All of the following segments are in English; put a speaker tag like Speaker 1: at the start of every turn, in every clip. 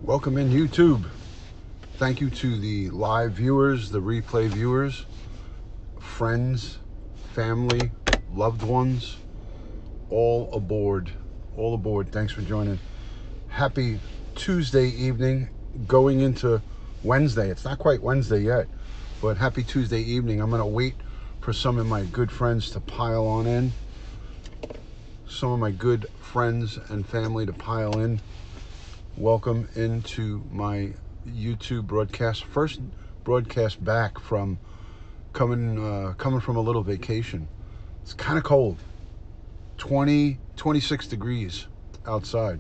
Speaker 1: Welcome in YouTube. Thank you to the live viewers, the replay viewers, friends, family, loved ones, all aboard. All aboard. Thanks for joining. Happy Tuesday evening, going into Wednesday. It's not quite Wednesday yet, but happy Tuesday evening. I'm going to wait for some of my good friends to pile on in. Some of my good friends and family to pile in. Welcome into my YouTube broadcast. First broadcast back from coming from a little vacation. It's kind of cold. 26 degrees outside.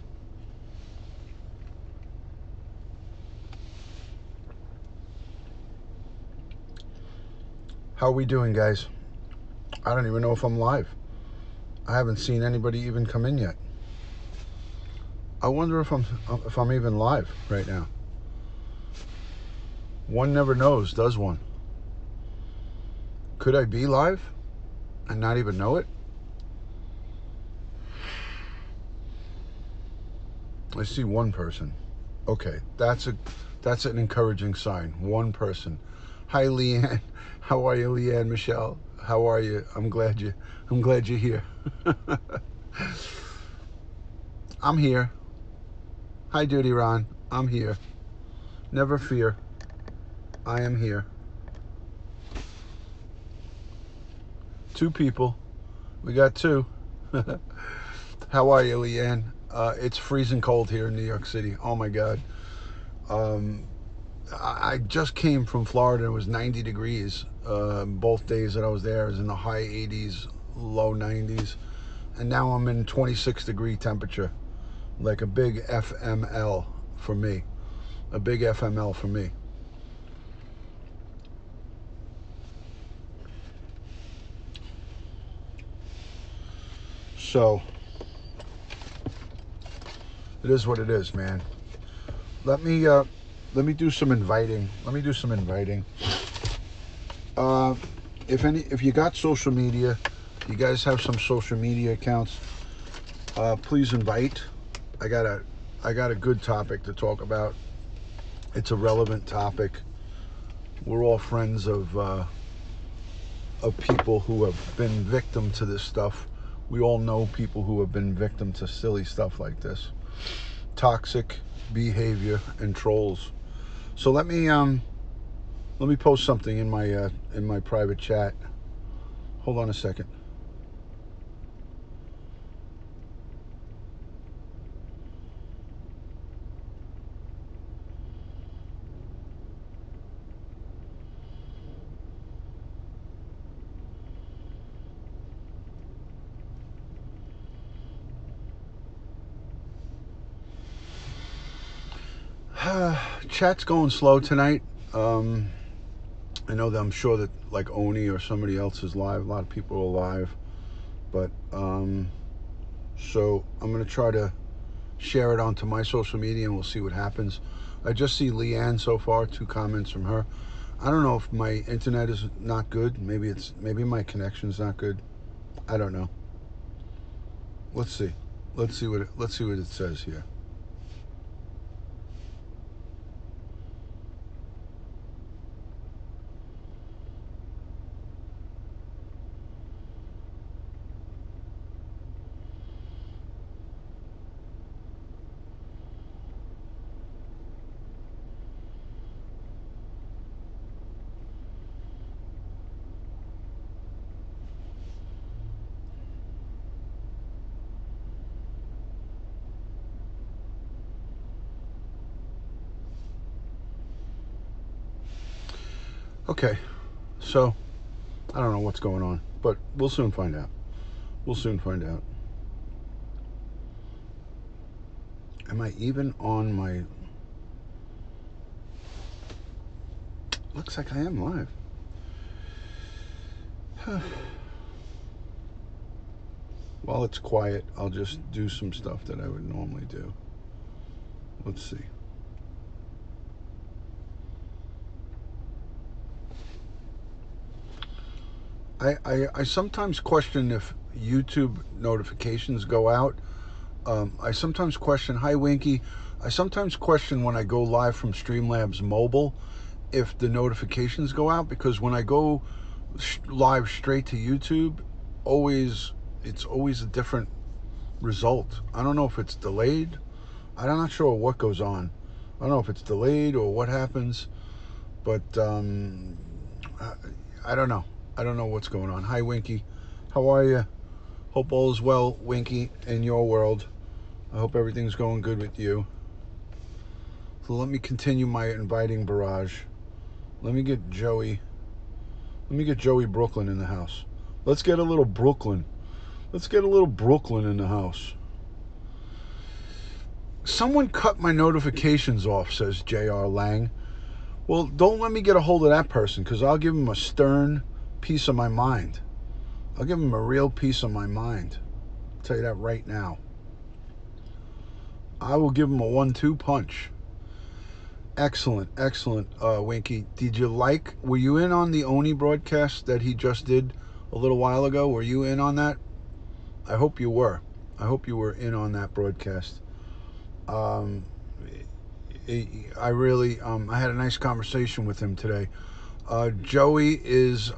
Speaker 1: How are we doing, guys? I don't even know if I'm live. I haven't seen anybody even come in yet. I wonder if I'm even live right now. One never knows, does one? Could I be live and not even know it? I see one person. Okay, that's an encouraging sign. One person. Hi, Leanne. How are you, Leanne? Michelle, how are you? I'm glad you're here. I'm here. Hi, Duty Ron. I'm here. Never fear. I am here. Two people. We got two. How are you, Leanne? It's freezing cold here in New York City. Oh my God. I just came from Florida. It was 90 degrees. Both days that I was there. It was in the high 80s, low 90s. And now I'm in 26 degree temperature. Like a big FML for me. A big FML for me. So, it is what it is, man. Let me do some inviting. If you got social media, you guys have some social media accounts, please invite. I got a good topic to talk about. It's a relevant topic. We're all friends of people who have been victim to this stuff. We all know people who have been victim to silly stuff like this. Toxic behavior and trolls. So let me post something in my private chat. Hold on a second. Chat's going slow tonight. I know that I'm sure that like Oni or somebody else is live. A lot of people are live, but so I'm gonna try to share it onto my social media and we'll see what happens. I just see Leanne so far, 2 comments from her. I don't know if my internet is not good. Maybe my connection's not good. I don't know. Let's see. Let's see what it says here. Okay, so I don't know what's going on, but we'll soon find out. Am I even on my... Looks like I am live. While it's quiet, I'll just do some stuff that I would normally do. Let's see. I sometimes question if YouTube notifications go out. I sometimes question, hi Winky, I sometimes question when I go live from Streamlabs mobile if the notifications go out, because when I go live straight to YouTube, it's always a different result. I don't know if it's delayed. I'm not sure what goes on. I don't know if it's delayed or what happens, but I don't know. I don't know what's going on. Hi, Winky. How are you? Hope all is well, Winky, in your world. I hope everything's going good with you. So let me continue my inviting barrage. Let me get Joey Brooklyn in the house. Let's get a little Brooklyn. Let's get a little Brooklyn in the house. Someone cut my notifications off, says J.R. Lang. Well, don't let me get a hold of that person, because I'll give him a stern piece of my mind. I'll give him a real piece of my mind. I'll tell you that right now. I will give him a 1-2 punch. Excellent, excellent, Winky. Were you in on the Oni broadcast that he just did a little while ago? Were you in on that? I hope you were. I hope you were in on that broadcast. I had a nice conversation with him today. Joey is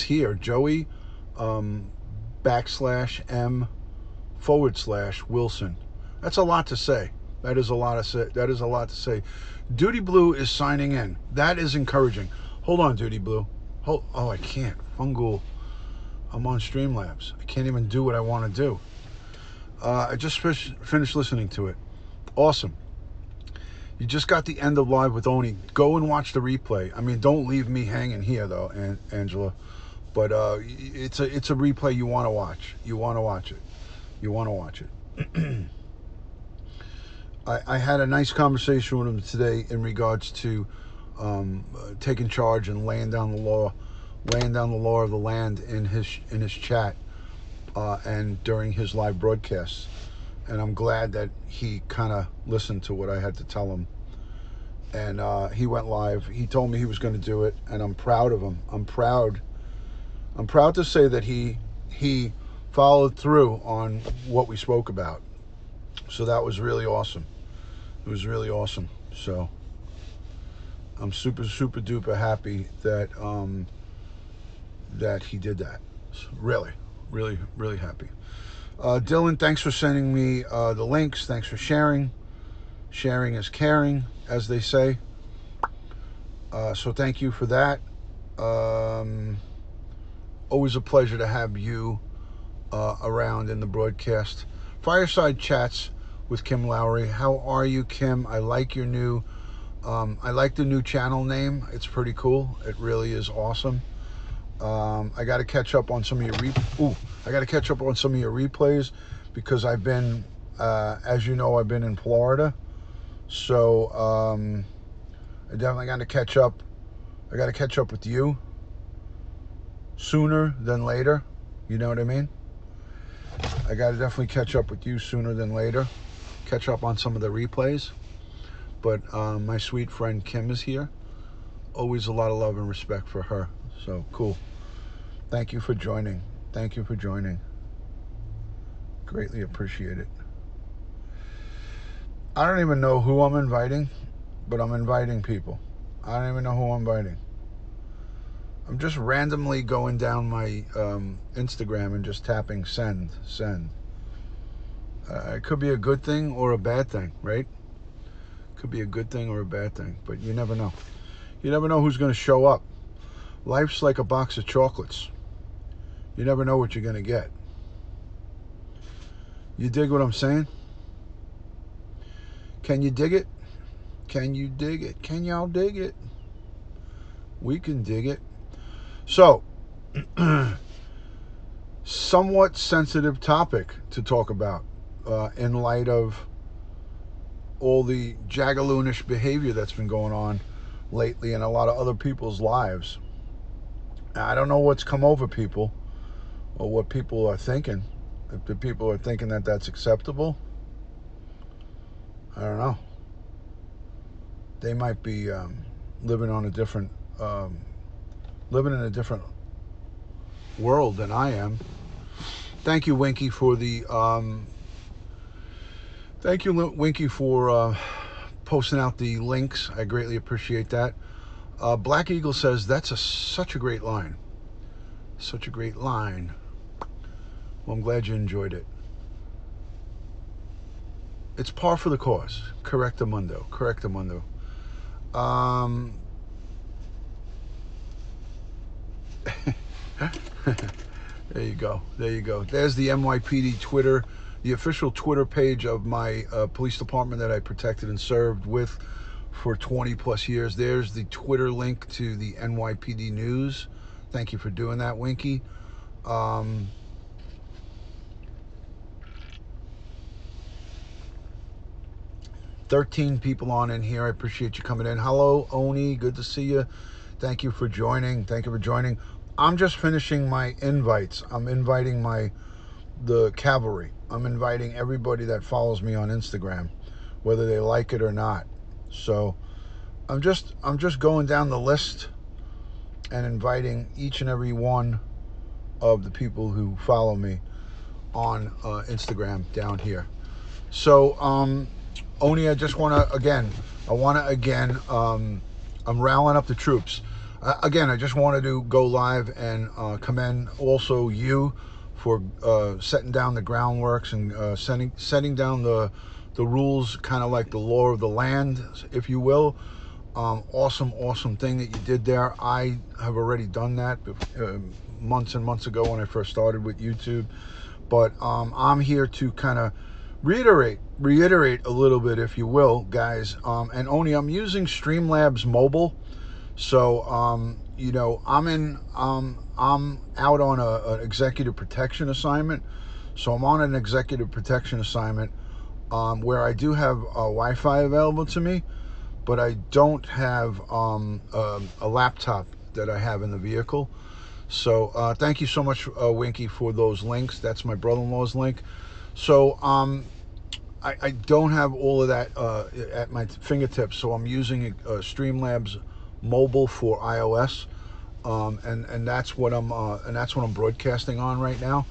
Speaker 1: here. Joey /M/Wilson. That's a lot to say. That is a lot to say. Duty Blue is signing in. That is encouraging. Hold on, Duty Blue. Oh, I can't. Fungal. I'm on Streamlabs. I can't even do what I want to do. I just finished listening to it. Awesome. You just got the end of Live with Oni. Go and watch the replay. I mean, don't leave me hanging here, though, Angela. But it's a replay you want to watch. You want to watch it. You want to watch it. I had a nice conversation with him today in regards to taking charge and laying down the law of the land in his chat and during his live broadcasts. And I'm glad that he kind of listened to what I had to tell him. And he went live. He told me he was going to do it, and I'm proud of him. I'm proud to say that he followed through on what we spoke about. So that was really awesome. It was really awesome. So I'm super, super duper happy that that he did that. Really, really, really happy. Dylan, thanks for sending me the links. Thanks for sharing. Sharing is caring, as they say. So thank you for that. Always a pleasure to have you around in the broadcast. Fireside Chats with Kim Lowry. How are you, Kim? I like your new, I like the new channel name. It's pretty cool. It really is awesome. I got to catch up on some of your replays because I've been, as you know, I've been in Florida. So I definitely got to catch up. I got to catch up with you sooner than later. You know what I mean? I got to definitely catch up with you sooner than later. Catch up on some of the replays. But my sweet friend Kim is here. Always a lot of love and respect for her. So cool. Thank you for joining. Thank you for joining. Greatly appreciate it. I don't even know who I'm inviting, but I'm inviting people. I don't even know who I'm inviting. I'm just randomly going down my Instagram and just tapping send. It could be a good thing or a bad thing, right? Could be a good thing or a bad thing, but you never know. You never know who's going to show up. Life's like a box of chocolates. You never know what you're going to get. You dig what I'm saying? Can you dig it? Can you dig it? Can y'all dig it? We can dig it. So, somewhat sensitive topic to talk about in light of all the jagaloonish behavior that's been going on lately in a lot of other people's lives. I don't know what's come over people or what people are thinking. If the people are thinking that that's acceptable, I don't know. They might be living in a different world than I am. Thank you, Winky, for the Thank you, Winky, for posting out the links. I greatly appreciate that. Black Eagle says, that's such a great line. Such a great line. Well, I'm glad you enjoyed it. It's par for the course. Correctamundo. Correctamundo. There you go. There you go. There's the NYPD Twitter, the official Twitter page of my police department that I protected and served with for 20 plus years. There's the Twitter link to the NYPD News. Thank you for doing that, Winky. 13 people on in here. I appreciate you coming in. Hello, Oni. Good to see you. Thank you for joining. Thank you for joining. I'm just finishing my invites. I'm inviting the cavalry. I'm inviting everybody that follows me on Instagram, whether they like it or not. So I'm just going down the list and inviting each and every one of the people who follow me on Instagram down here. So Oni, I just want to again, I'm rallying up the troops. Again, I just wanted to go live and commend also you for setting down the groundworks and setting down the rules, kind of like the law of the land, if you will. Awesome thing that you did there. I have already done that months and months ago when I first started with YouTube. But I'm here to kind of reiterate a little bit, if you will, guys. And Oni, I'm using Streamlabs Mobile. So, you know, I'm out on an executive protection assignment. So I'm on an executive protection assignment where I do have Wi-Fi available to me, but I don't have a laptop that I have in the vehicle. So thank you so much, Winky, for those links. That's my brother-in-law's link. So I don't have all of that at my fingertips, so I'm using Streamlabs Mobile for iOS, and that's what I'm broadcasting on right now.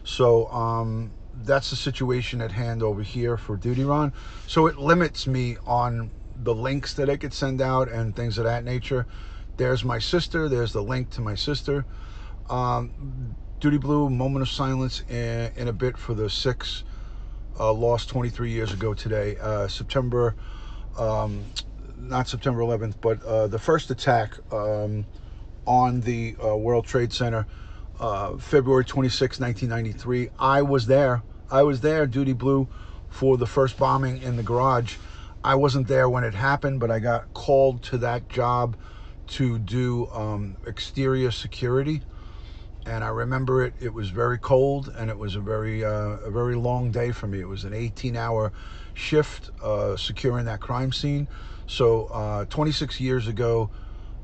Speaker 1: So that's the situation at hand over here for Duty Ron. So it limits me on the links that I could send out and things of that nature. There's my sister. There's the link to my sister. Duty Blue, moment of silence in a bit for the 6 lost 23 years ago today. Not September 11th, but the first attack on the World Trade Center, February 26, 1993. I was there, Duty Blue, for the first bombing in the garage. I wasn't there when it happened, but I got called to that job to do exterior security. And I remember it was very cold, and it was a very long day for me. It was an 18-hour shift securing that crime scene. So 26 years ago,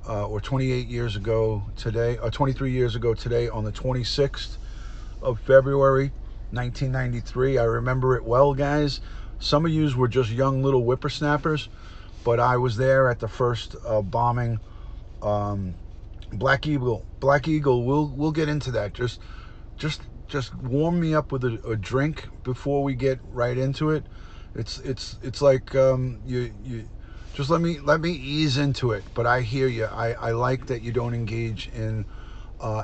Speaker 1: or 28 years ago today, or 23 years ago today, on the 26th of February, 1993. I remember it well, guys. Some of yous were just young little whippersnappers, but I was there at the first bombing. Black Eagle. We'll get into that. Just warm me up with a drink before we get right into it. It's like you just let me ease into it. But I hear you. I like that you don't engage in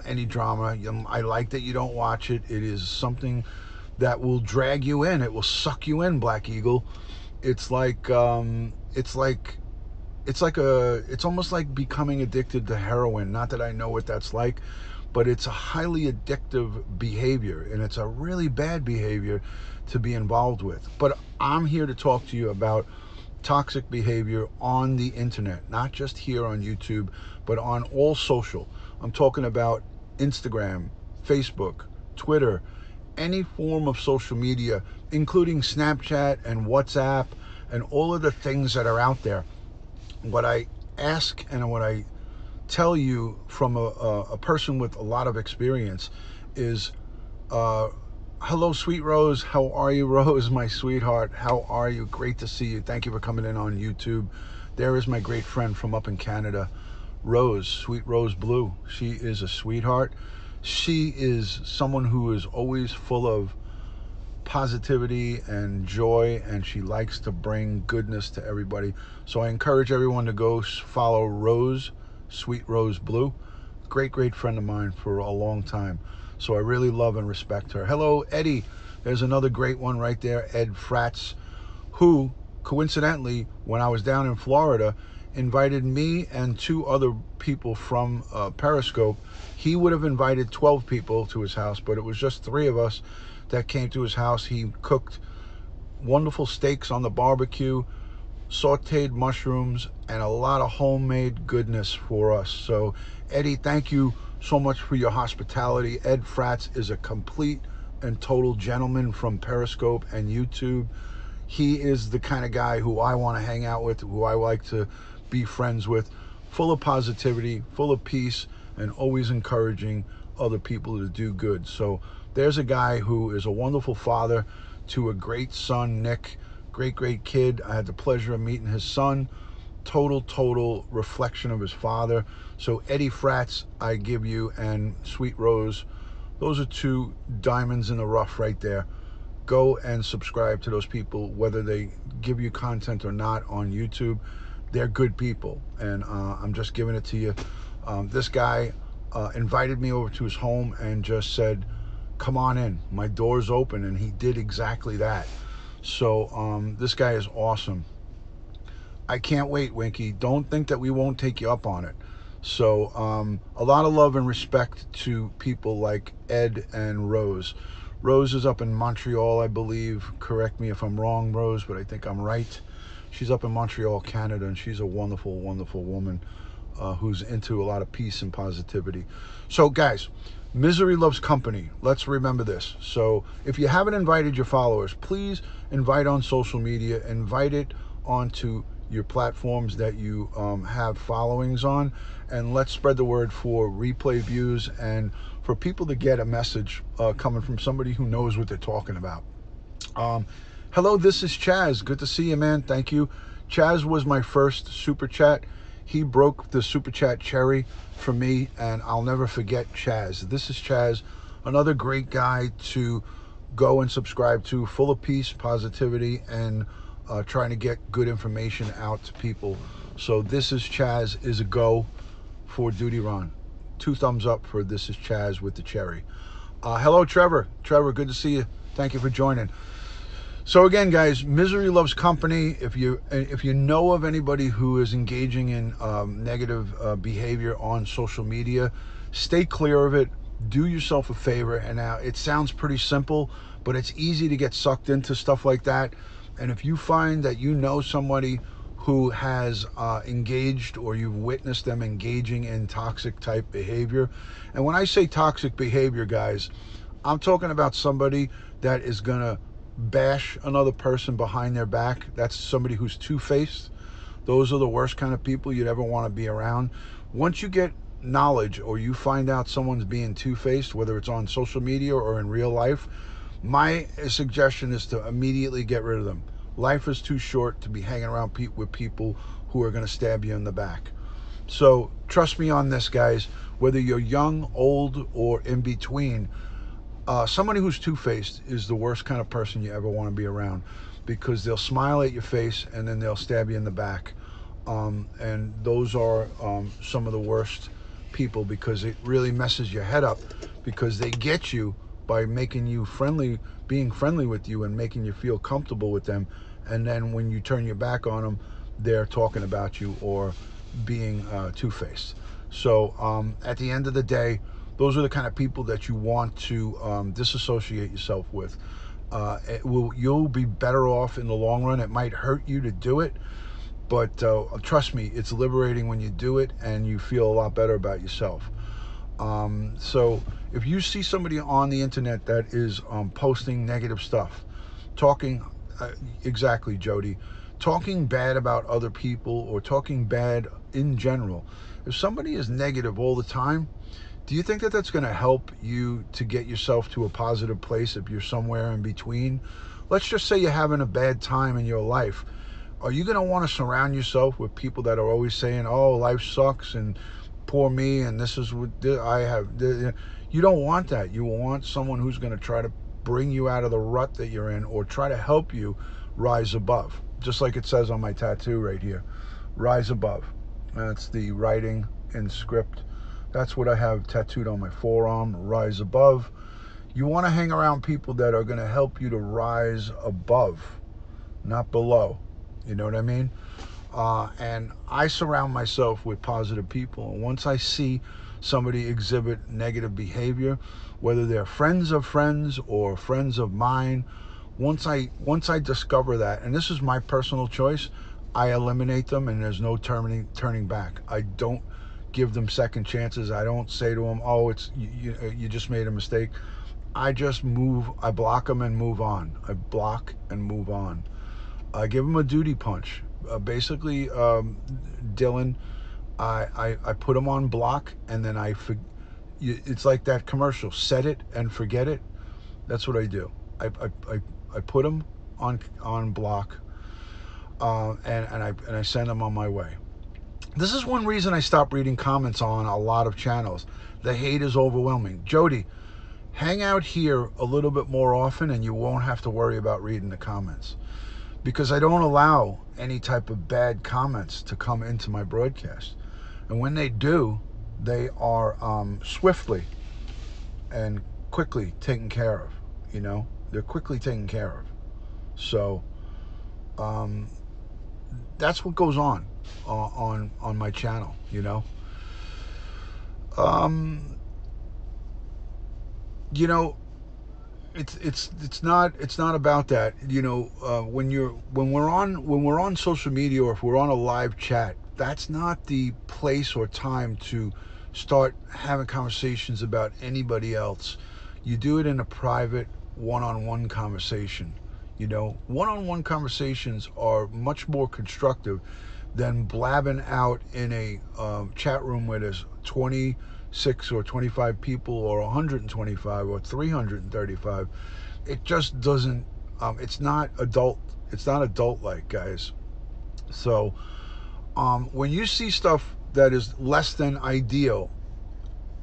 Speaker 1: any drama. I like that you don't watch it. It is something that will drag you in. It will suck you in, Black Eagle. It's almost like becoming addicted to heroin. Not that I know what that's like, but it's a highly addictive behavior, and it's a really bad behavior to be involved with. But I'm here to talk to you about toxic behavior on the internet, not just here on YouTube, but on all social. I'm talking about Instagram, Facebook, Twitter, any form of social media, including Snapchat and WhatsApp and all of the things that are out there. What I ask and what I tell you from a person with a lot of experience is, hello, sweet Rose. How are you, Rose, my sweetheart? How are you? Great to see you. Thank you for coming in on YouTube. There is my great friend from up in Canada, Rose, sweet Rose Blue. She is a sweetheart. She is someone who is always full of positivity and joy, and she likes to bring goodness to everybody. So I encourage everyone to go follow Rose, Sweet Rose Blue. Great friend of mine for a long time. So I really love and respect her. Hello, Eddie. There's another great one right there, Ed Fratz, who coincidentally, when I was down in Florida, invited me and two other people from Periscope. He would have invited 12 people to his house, but it was just 3 of us that came to his house. He cooked wonderful steaks on the barbecue, sauteed mushrooms, and a lot of homemade goodness for us. So, Eddie, thank you so much for your hospitality. Ed Fratz is a complete and total gentleman from Periscope and YouTube. He is the kind of guy who I want to hang out with, who I like to be friends with, full of positivity, full of peace, and always encouraging other people to do good. So there's a guy who is a wonderful father to a great son, Nick. Great kid. I had the pleasure of meeting his son. Total reflection of his father. So Eddie Fratz, I give you, and Sweet Rose, those are 2 diamonds in the rough right there. Go and subscribe to those people, whether they give you content or not on YouTube. They're good people, and I'm just giving it to you. This guy invited me over to his home and just said, come on in, my door's open, and he did exactly that. So this guy is awesome. I can't wait, Winky. Don't think that we won't take you up on it. So a lot of love and respect to people like Ed and Rose. Rose is up in Montreal, I believe. Correct me if I'm wrong, Rose, but I think I'm right. She's up in Montreal, Canada, and she's a wonderful woman who's into a lot of peace and positivity. So, guys, misery loves company. Let's remember this. So, if you haven't invited your followers, please invite on social media. Invite it onto your platforms that you have followings on, and let's spread the word for replay views and for people to get a message coming from somebody who knows what they're talking about. Hello, this is Chaz. Good to see you, man. Thank you. Chaz was my first super chat. He broke the super chat cherry for me, and I'll never forget Chaz. This is Chaz, another great guy to go and subscribe to, full of peace, positivity, and trying to get good information out to people. So this is Chaz is a go for Duty Ron. 2 thumbs up for this is Chaz with the cherry. Hello, Trevor. Trevor, good to see you. Thank you for joining. So again, guys, misery loves company. If you know of anybody who is engaging in negative behavior on social media, stay clear of it. Do yourself a favor. And now it sounds pretty simple, but it's easy to get sucked into stuff like that. And if you find that you know somebody who has engaged, or you've witnessed them engaging in toxic type behavior, and when I say toxic behavior, guys, I'm talking about somebody that is gonna bash another person behind their back. That's somebody who's two-faced. Those are the worst kind of people you'd ever want to be around. Once you get knowledge, or you find out someone's being two-faced, whether it's on social media or in real life, my suggestion is to immediately get rid of them. Life is too short to be hanging around with people who are going to stab you in the back. So trust me on this, guys. Whether you're young, old, or in between, somebody who's two-faced is the worst kind of person you ever want to be around, because they'll smile at your face and then they'll stab you in the back. And those are some of the worst people, because it really messes your head up, because they get you by making you friendly, being friendly with you and making you feel comfortable with them. And then when you turn your back on them, they're talking about you or being two-faced. So at the end of the day, those are the kind of people that you want to disassociate yourself with. You'll be better off in the long run. It might hurt you to do it, but trust me, it's liberating when you do it, and you feel a lot better about yourself. So if you see somebody on the internet that is posting negative stuff, talking, exactly, Jody, talking bad about other people, or talking bad in general, if somebody is negative all the time, do you think that that's going to help you to get yourself to a positive place if you're somewhere in between? Let's just say you're having a bad time in your life. Are you going to want to surround yourself with people that are always saying, oh, life sucks and poor me and this is what I have? You don't want that. You want someone who's going to try to bring you out of the rut that you're in or try to help you rise above. Just like it says on my tattoo right here, rise above. That's the writing in script. That's what I have tattooed on my forearm, rise above. You want to hang around people that are going to help you to rise above, not below. You know what I mean? And I surround myself with positive people. And once I see somebody exhibit negative behavior, whether they're friends of friends or friends of mine, once I discover that, and this is my personal choice, I eliminate them, and there's no turning back. I don't give them second chances. I don't say to them, "Oh, it's you just made a mistake." I just move. I block them and move on. I block and move on. I give them a duty punch. Basically, Dylan, I put them on block, and then it's like that commercial, set it and forget it. That's what I do. I put them on block, and I send them on my way. This is one reason I stopped reading comments on a lot of channels. The hate is overwhelming. Jody, hang out here a little bit more often, and you won't have to worry about reading the comments, because I don't allow any type of bad comments to come into my broadcast. And when they do, they are swiftly and quickly taken care of. You know, they're quickly taken care of. So that's what goes on my channel. You know, you know, it's not about that. You know, when we're on social media, or if we're on a live chat, that's not the place or time to start having conversations about anybody else. You do it in a private one-on-one conversation. You know, one-on-one conversations are much more constructive than blabbing out in a chat room where there's 26 or 25 people, or 125 or 335. It just doesn't, it's not adult like, guys. So when you see stuff that is less than ideal,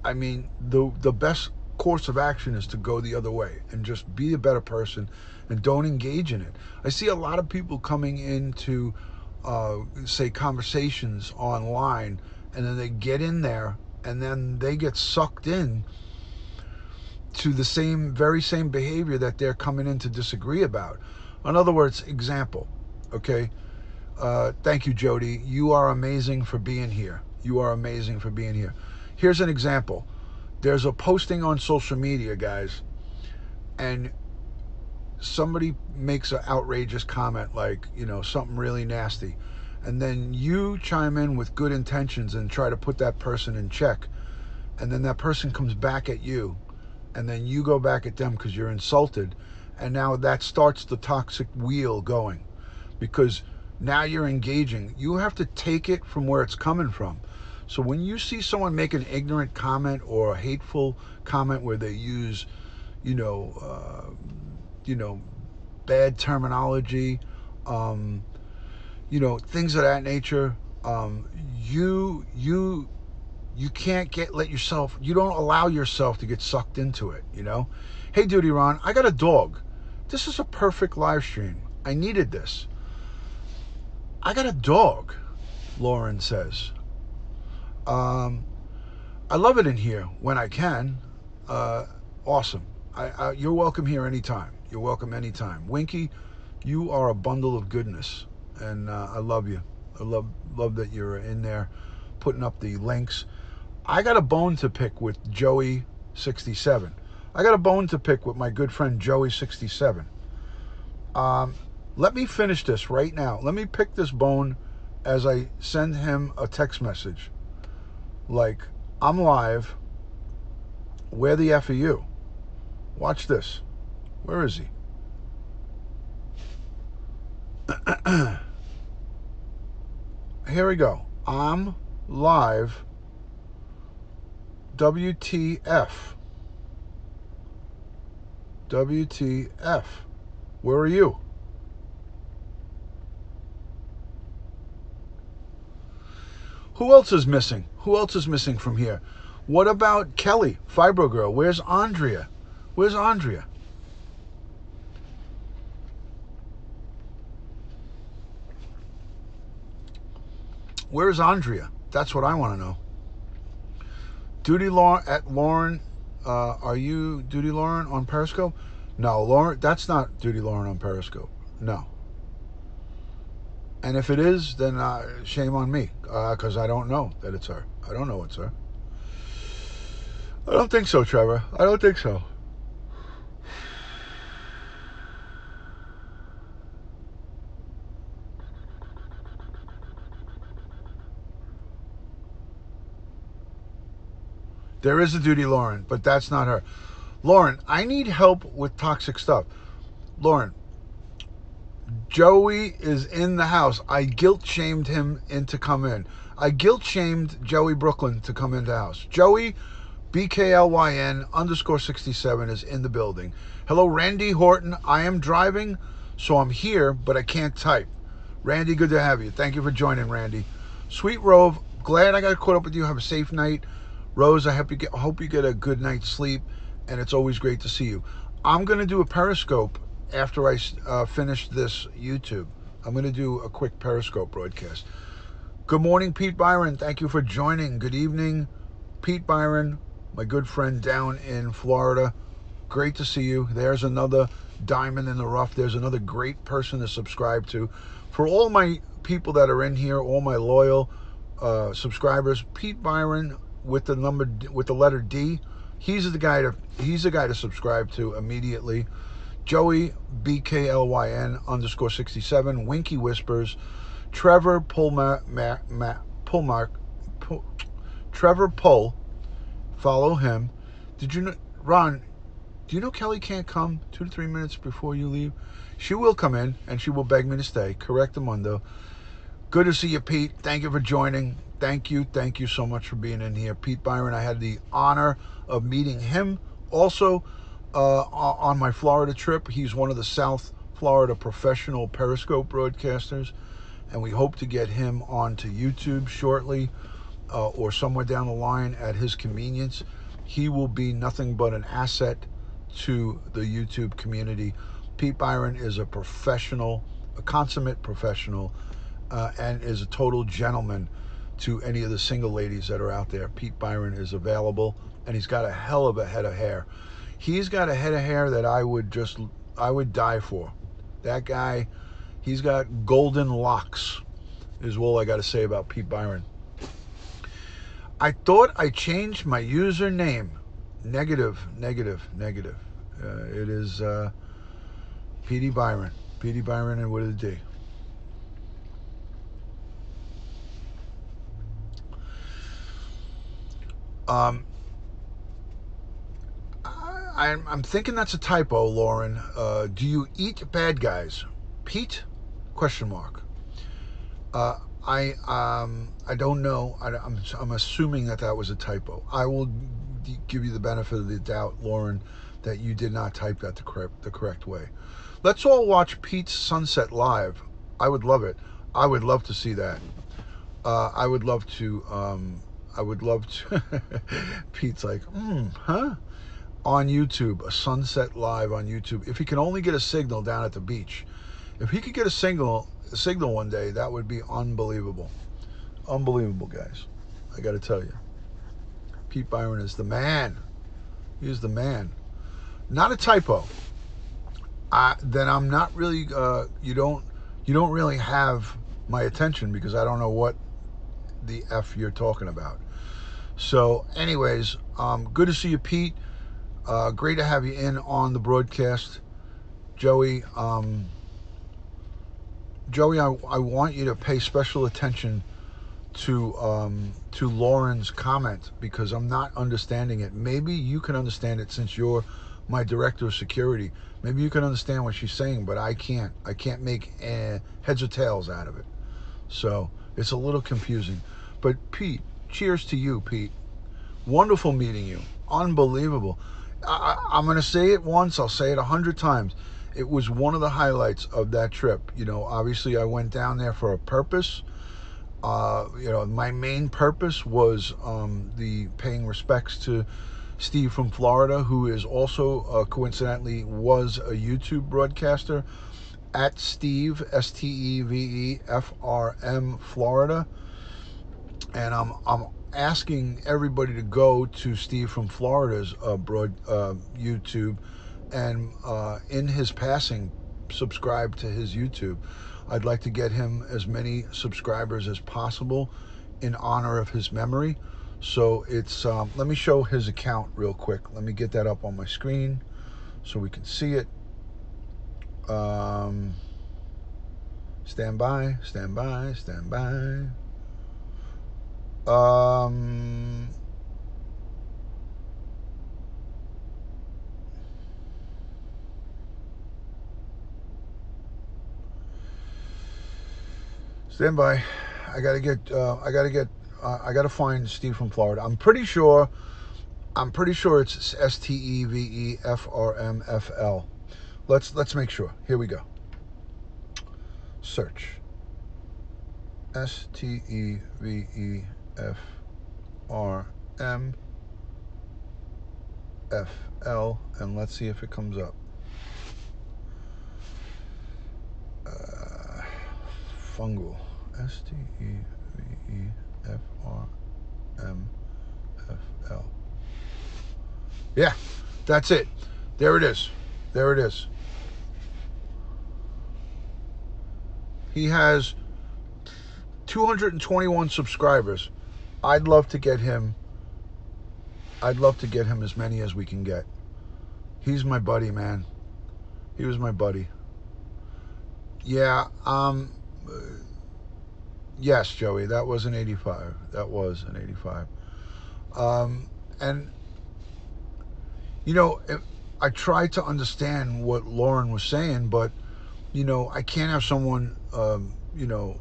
Speaker 1: I mean, the best course of action is to go the other way and just be a better person and don't engage in it. I see a lot of people coming into say conversations online, and then they get in there, and then they get sucked in to the very same behavior that they're coming in to disagree about. In other words, example, okay? Thank you, Jody. You are amazing for being here. You are amazing for being here. Here's an example. There's a posting on social media, guys, and somebody makes an outrageous comment, like, you know, something really nasty. And then you chime in with good intentions and try to put that person in check. And then that person comes back at you. And then you go back at them because you're insulted. And now that starts the toxic wheel going. Because now you're engaging. You have to take it from where it's coming from. So when you see someone make an ignorant comment or a hateful comment where they use, you know, bad terminology, you know, things of that nature, you can't let yourself, you don't allow yourself to get sucked into it, you know. Hey, Duty Ron, I got a dog. This is a perfect live stream. I needed this. I got a dog, Lauren says. I love it in here when I can. Awesome. You're welcome here anytime. You're welcome anytime. Winky, you are a bundle of goodness, and I love you. I love that you're in there putting up the links. I got a bone to pick with Joey67. I got a bone to pick with my good friend Joey67. Let me finish this right now. Let me pick this bone as I send him a text message. Like, I'm live. Where the F are you? Watch this. Where is he? Here we go. I'm live. WTF. WTF. Where are you? Who else is missing? Who else is missing from here? What about Kelly, Fibro Girl? Where's Andrea? Where's Andrea? Where's Andrea? That's what I want to know. Duty Lauren at Lauren. Are you Duty Lauren on Periscope? No, Lauren. That's not Duty Lauren on Periscope. No. And if it is, then shame on me, because I don't know that it's her. I don't know it's her. I don't think so, Trevor. I don't think so. There is a Duty Lauren, but that's not her. Lauren, I need help with toxic stuff. Lauren, Joey is in the house. I guilt shamed him into come in. I guilt shamed Joey Brooklyn to come into the house. Joey BKLYN _ 67 is in the building. Hello, Randy Horton. I am driving, so I'm here, but I can't type. Randy, good to have you. Thank you for joining, Randy. Sweet Rove, glad I got caught up with you. Have a safe night. Rose, I hope you get a good night's sleep, and it's always great to see you. I'm going to do a Periscope after I finish this YouTube. I'm going to do a quick Periscope broadcast. Good morning, Pete Byron. Thank you for joining. Good evening, Pete Byron, my good friend down in Florida. Great to see you. There's another diamond in the rough. There's another great person to subscribe to. For all my people that are in here, all my loyal subscribers, Pete Byron with the letter D. He's the guy to subscribe to immediately. Joey BKLYN _ 67. Winky Whispers. Trevor Trevor Pull. Follow him. Did you know, Ron? Do you know Kelly can't come 2 to 3 minutes before you leave? She will come in and she will beg me to stay. Correct, Amundo. Good to see you, Pete. Thank you for joining. Thank you so much for being in here. Pete Byron, I had the honor of meeting him also on my Florida trip. He's one of the South Florida professional Periscope broadcasters, and we hope to get him onto YouTube shortly or somewhere down the line at his convenience. He will be nothing but an asset to the YouTube community. Pete Byron is a professional, a consummate professional, and is a total gentleman to any of the single ladies that are out there. Pete Byron is available, and he's got a hell of a head of hair. He's got a head of hair that I would die for. That guy, he's got golden locks, is all I got to say about Pete Byron. I thought I changed my username. Negative. It is Petey Byron. Petey Byron and with a D. I'm thinking that's a typo, Lauren. Do you eat bad guys? Pete? Question mark. I don't know. I'm assuming that was a typo. I will give you the benefit of the doubt, Lauren, that you did not type that the correct way. Let's all watch Pete's Sunset Live. I would love it. I would love to see that. I would love to. Pete's like, huh? On YouTube, a Sunset Live on YouTube. If he can only get a signal down at the beach. If he could get a signal one day, that would be unbelievable. Unbelievable, guys. I got to tell you. Pete Byron is the man. He is the man. Not a typo. Then I'm not really, you don't really have my attention because I don't know what the F you're talking about. So anyways, good to see you, Pete. Great to have you in on the broadcast. Joey, I want you to pay special attention to Lauren's comment because I'm not understanding it. Maybe you can understand it since you're my director of security. Maybe you can understand what she's saying, but I can't. I can't make heads or tails out of it. So it's a little confusing. But Pete, cheers to you, Pete. Wonderful meeting you. Unbelievable. I'm going to say it once. I'll say it 100 times. It was one of the highlights of that trip. You know, obviously I went down there for a purpose. You know, my main purpose was the paying respects to Steve from Florida, who is also coincidentally was a YouTube broadcaster at Steve, STEVEFRM Florida. and I'm asking everybody to go to Steve from Florida's YouTube, and in his passing, subscribe to his YouTube. I'd like to get him as many subscribers as possible in honor of his memory. So it's let me show his account real quick. Let me get that up on my screen so we can see it. Stand by, stand by, stand by. Stand by. I gotta find Steve from Florida. I'm pretty sure it's STEVEFRMFL. Let's make sure. Here we go. Search. STEVEFRMFL, and let's see if it comes up. Fungal. STEVEFRMFL. Yeah, that's it. There it is. There it is. He has 221 subscribers. I'd love to get him as many as we can get. He's my buddy, man. He was my buddy. Yeah, yes, Joey, that was an 85. That was an 85. And you know, I tried to understand what Lauren was saying, but you know, I can't have someone you know,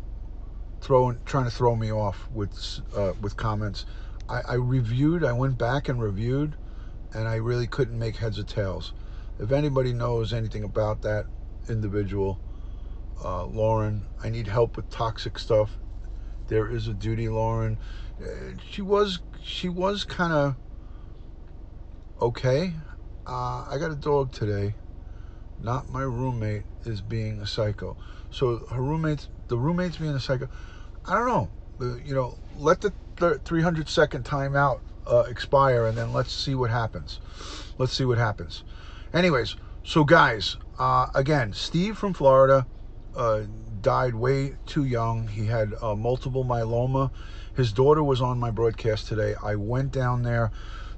Speaker 1: trying to throw me off with comments. I went back and reviewed, and I really couldn't make heads or tails. If anybody knows anything about that individual, Lauren, I need help with toxic stuff. There is a duty, Lauren. She was kind of okay. I got a dog today. Not my roommate is being a psycho. So the roommate's being a psycho. I don't know. You know, let the 300-second timeout expire, and then let's see what happens. Let's see what happens. Anyways, so guys, again, Steve from Florida died way too young. He had multiple myeloma. His daughter was on my broadcast today. I went down there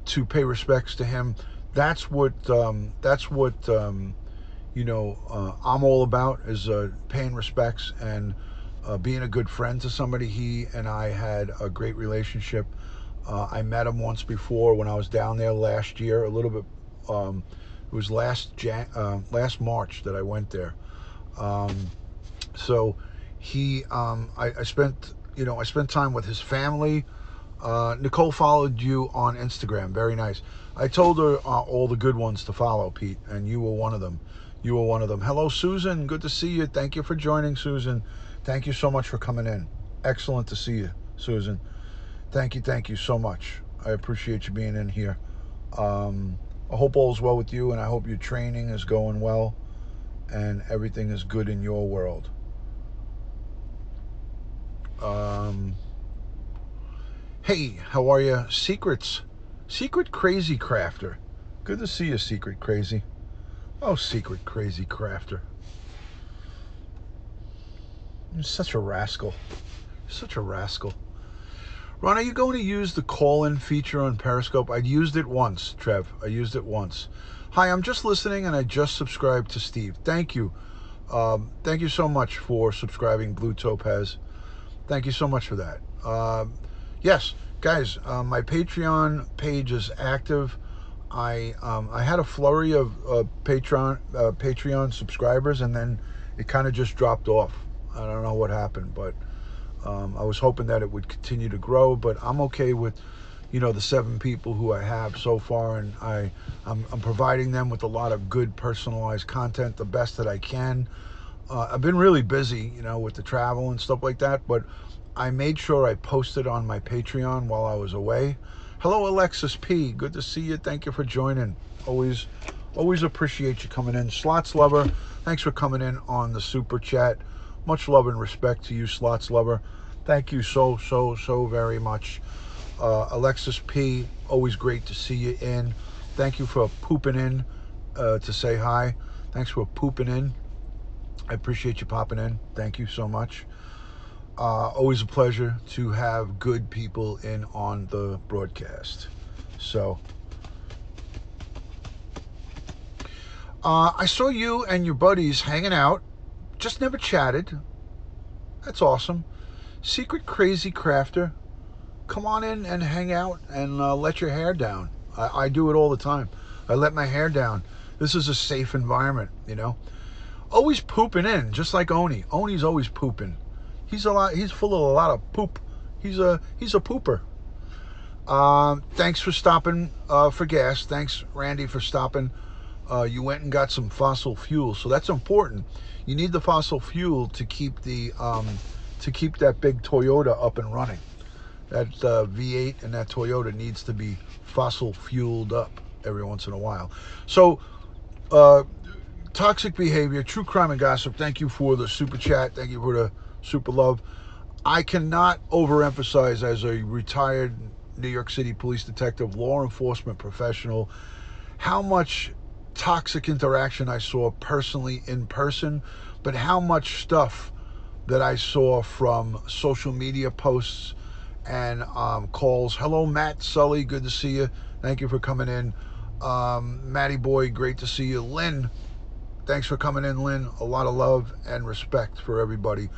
Speaker 1: to pay respects to him. That's what you know, I'm all about, is paying respects and being a good friend to somebody. He and I had a great relationship. I met him once before when I was down there last year, a little bit. It was last March that I went there. So I spent time with his family. Nicole followed you on Instagram. Very nice. I told her all the good ones to follow, Pete, and you were one of them. You were one of them. Hello, Susan. Good to see you. Thank you for joining, Susan. Thank you so much for coming in. Excellent to see you, Susan. Thank you so much. I appreciate you being in here. I hope all is well with you, and I hope your training is going well and everything is good in your world. Hey, how are you? Secret Crazy Crafter. Good to see you, Secret Crazy. Oh, Secret Crazy Crafter. You're such a rascal. Such a rascal. Ron, are you going to use the call-in feature on Periscope? I used it once, Trev. I used it once. Hi, I'm just listening, and I just subscribed to Steve. Thank you. Thank you so much for subscribing, Blue Topaz. Thank you so much for that. Yes, guys, my Patreon page is active. I had a flurry of Patreon subscribers, and then it kind of just dropped off. I don't know what happened, but I was hoping that it would continue to grow. But I'm okay with, you know, the 7 people who I have so far, and I'm providing them with a lot of good personalized content, the best that I can. I've been really busy, you know, with the travel and stuff like that, but I made sure I posted on my Patreon while I was away. Hello, Alexis P. Good to see you. Thank you for joining. Always appreciate you coming in. Slots Lover, thanks for coming in on the Super Chat. Much love and respect to you, Slots Lover. Thank you so very much. Alexis P, always great to see you in. Thank you for pooping in to say hi. Thanks for pooping in. I appreciate you popping in. Thank you so much. Always a pleasure to have good people in on the broadcast. So, I saw you and your buddies hanging out. Just never chatted. That's awesome. Secret Crazy Crafter, come on in and hang out and let your hair down. I do it all the time. I let my hair down. This is a safe environment, you know. Always pooping in, just like Oni. Oni's always pooping. He's full of a lot of poop. He's a pooper. Thanks for stopping for gas. Thanks, Randy, for stopping. You went and got some fossil fuel, so that's important. You need the fossil fuel to keep that big Toyota up and running. That V8 and that Toyota needs to be fossil fueled up every once in a while. So, toxic behavior, true crime and gossip. Thank you for the super chat. Thank you for the super love. I cannot overemphasize, as a retired New York City police detective, law enforcement professional, how much toxic interaction I saw personally in person, but how much stuff that I saw from social media posts and calls. Hello, Matt Sully, good to see you. Thank you for coming in. Matty Boy, great to see you. Lynn, thanks for coming in, Lynn. A lot of love and respect for everybody.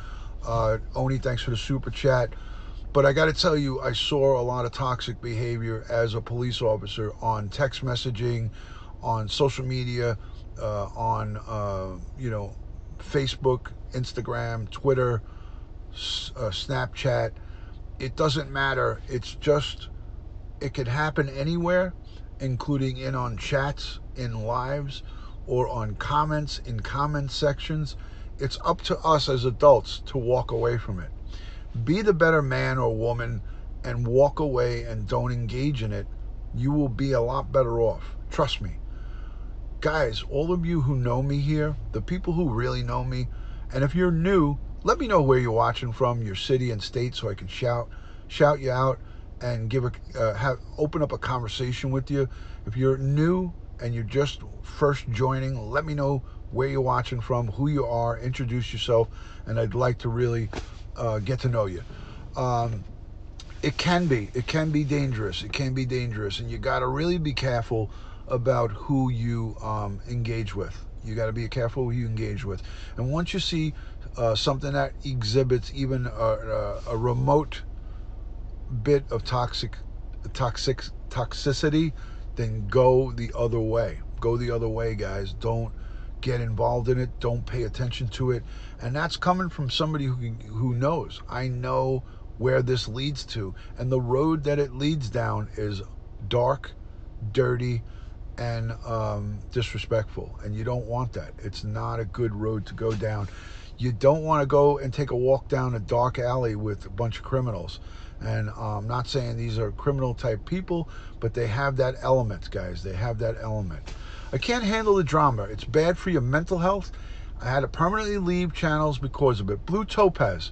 Speaker 1: Oni, thanks for the super chat. But I got to tell you, I saw a lot of toxic behavior as a police officer on text messaging, on social media, on Facebook, Instagram, Twitter, Snapchat. It doesn't matter. It could happen anywhere, including in on chats, in lives, or on comments, in comment sections. It's up to us as adults to walk away from it. Be the better man or woman and walk away and don't engage in it. You will be a lot better off. Trust me. Guys, all of you who know me here, the people who really know me, and if you're new, let me know where you're watching from, your city and state, so I can shout you out and open up a conversation with you. If you're new and you're just first joining, let me know where you're watching from, who you are, introduce yourself, and I'd like to really get to know you. It can be dangerous. It can be dangerous, and you got to really be careful about who you engage with. You got to be careful who you engage with. And once you see something that exhibits even a remote bit of toxicity, then go the other way. Go the other way, guys. Don't get involved in it. Don't pay attention to it. And that's coming from somebody who knows. I know where this leads to, and the road that it leads down is dark, dirty, and disrespectful, and you don't want that. It's not a good road to go down. You don't want to go and take a walk down a dark alley with a bunch of criminals. And I'm not saying these are criminal type people, but they have that element, guys. They have that element. I can't handle the drama. It's bad for your mental health. I had to permanently leave channels because of it. Blue Topaz,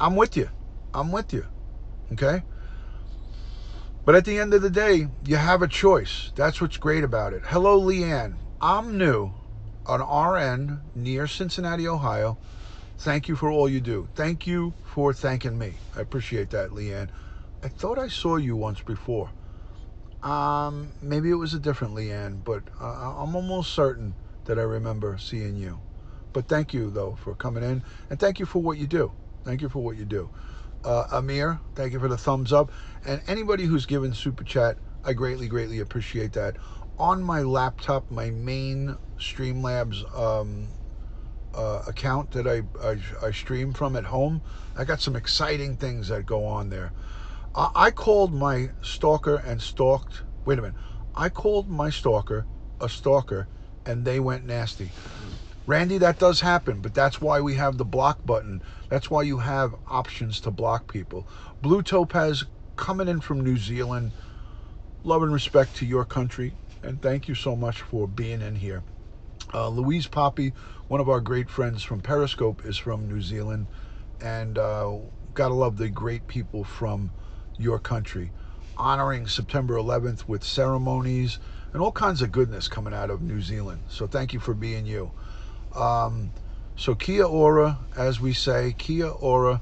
Speaker 1: I'm with you. Okay? But at the end of the day, you have a choice. That's what's great about it. Hello, Leanne. I'm new, an RN near Cincinnati, Ohio. Thank you for all you do. Thank you for thanking me. I appreciate that, Leanne. I thought I saw you once before. Maybe it was a different Leanne, but I'm almost certain that I remember seeing you. But thank you, though, for coming in, and thank you for what you do. Thank you for what you do. Amir, thank you for the thumbs up. And anybody who's given Super Chat, I greatly appreciate that. On my laptop, my main Streamlabs account that I stream from at home, I got some exciting things that go on there. I called my stalker and stalked. Wait a minute. I called my stalker a stalker, and they went nasty. Randy, that does happen, but that's why we have the block button. That's why you have options to block people. Blue Topaz, coming in from New Zealand. Love and respect to your country, and thank you so much for being in here. Louise Poppy, one of our great friends from Periscope, is from New Zealand, and gotta love the great people from your country, honoring September 11th with ceremonies and all kinds of goodness coming out of New Zealand. So thank you for being you. So kia ora, as we say, kia ora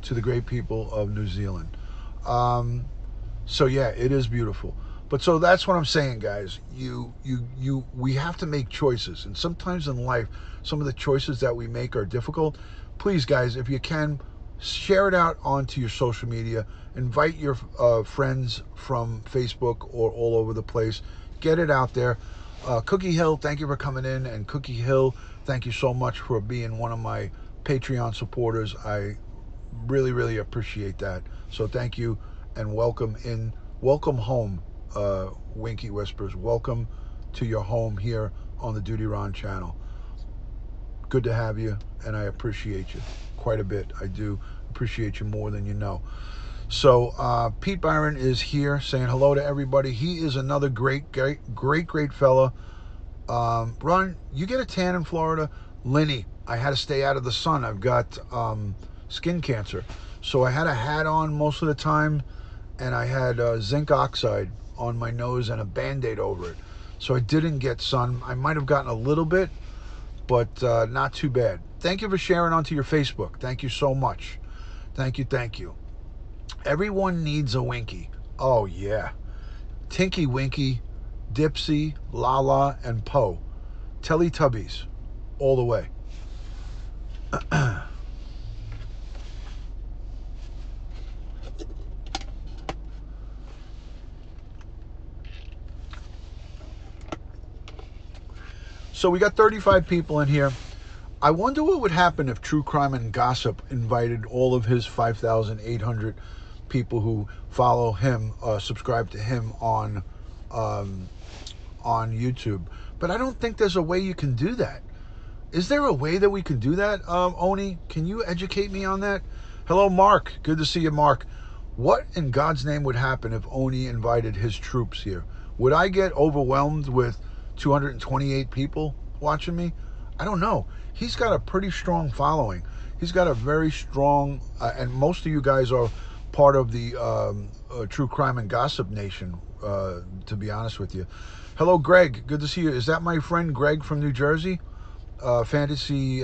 Speaker 1: to the great people of New Zealand. So yeah, it is beautiful. But so that's what I'm saying, guys. We have to make choices, and sometimes in life, some of the choices that we make are difficult. Please, guys, if you can, share it out onto your social media. Invite your friends from Facebook or all over the place. Get it out there. Cookie Hill, thank you for coming in, and Cookie Hill, thank you so much for being one of my Patreon supporters. I really, really appreciate that. So thank you, and welcome home, Winky Whispers. Welcome to your home here on the Duty Ron channel. Good to have you, and I appreciate you quite a bit. I do appreciate you more than you know. So Pete Byron is here saying hello to everybody. He is another great fella. Ron, you get a tan in Florida? Lenny, I had to stay out of the sun. I've got skin cancer. So I had a hat on most of the time, and I had zinc oxide on my nose and a Band-Aid over it. So I didn't get sun. I might have gotten a little bit, but not too bad. Thank you for sharing onto your Facebook. Thank you so much. Thank you, thank you. Everyone needs a Winky. Oh, yeah. Tinky Winky, Dipsy, Lala, and Poe. Teletubbies. All the way. So we got 35 people in here. I wonder what would happen if True Crime and Gossip invited all of his 5,800 people who follow him, subscribe to him on YouTube. But I don't think there's a way you can do that. Is there a way that we can do that, Oni? Can you educate me on that? Hello, Mark. Good to see you, Mark. What in God's name would happen if Oni invited his troops here? Would I get overwhelmed with 228 people watching me? I don't know. He's got a pretty strong following. He's got a very strong, and most of you guys are part of the True Crime and Gossip Nation, to be honest with you. Hello, Greg. Good to see you. Is that my friend Greg from New Jersey? Fantasy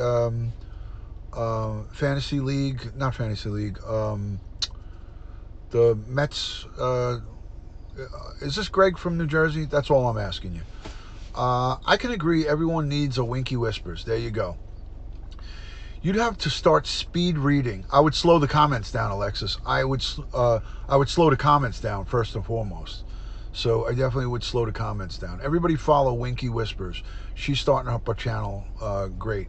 Speaker 1: League, not Fantasy League, the Mets. Is this Greg from New Jersey? That's all I'm asking you. I can agree, everyone needs a Winky Whispers. There you go. You'd have to start speed reading. I would slow the comments down, Alexis. I would slow the comments down first and foremost. So I definitely would slow the comments down. Everybody follow Winky Whispers. She's starting up a channel. Great.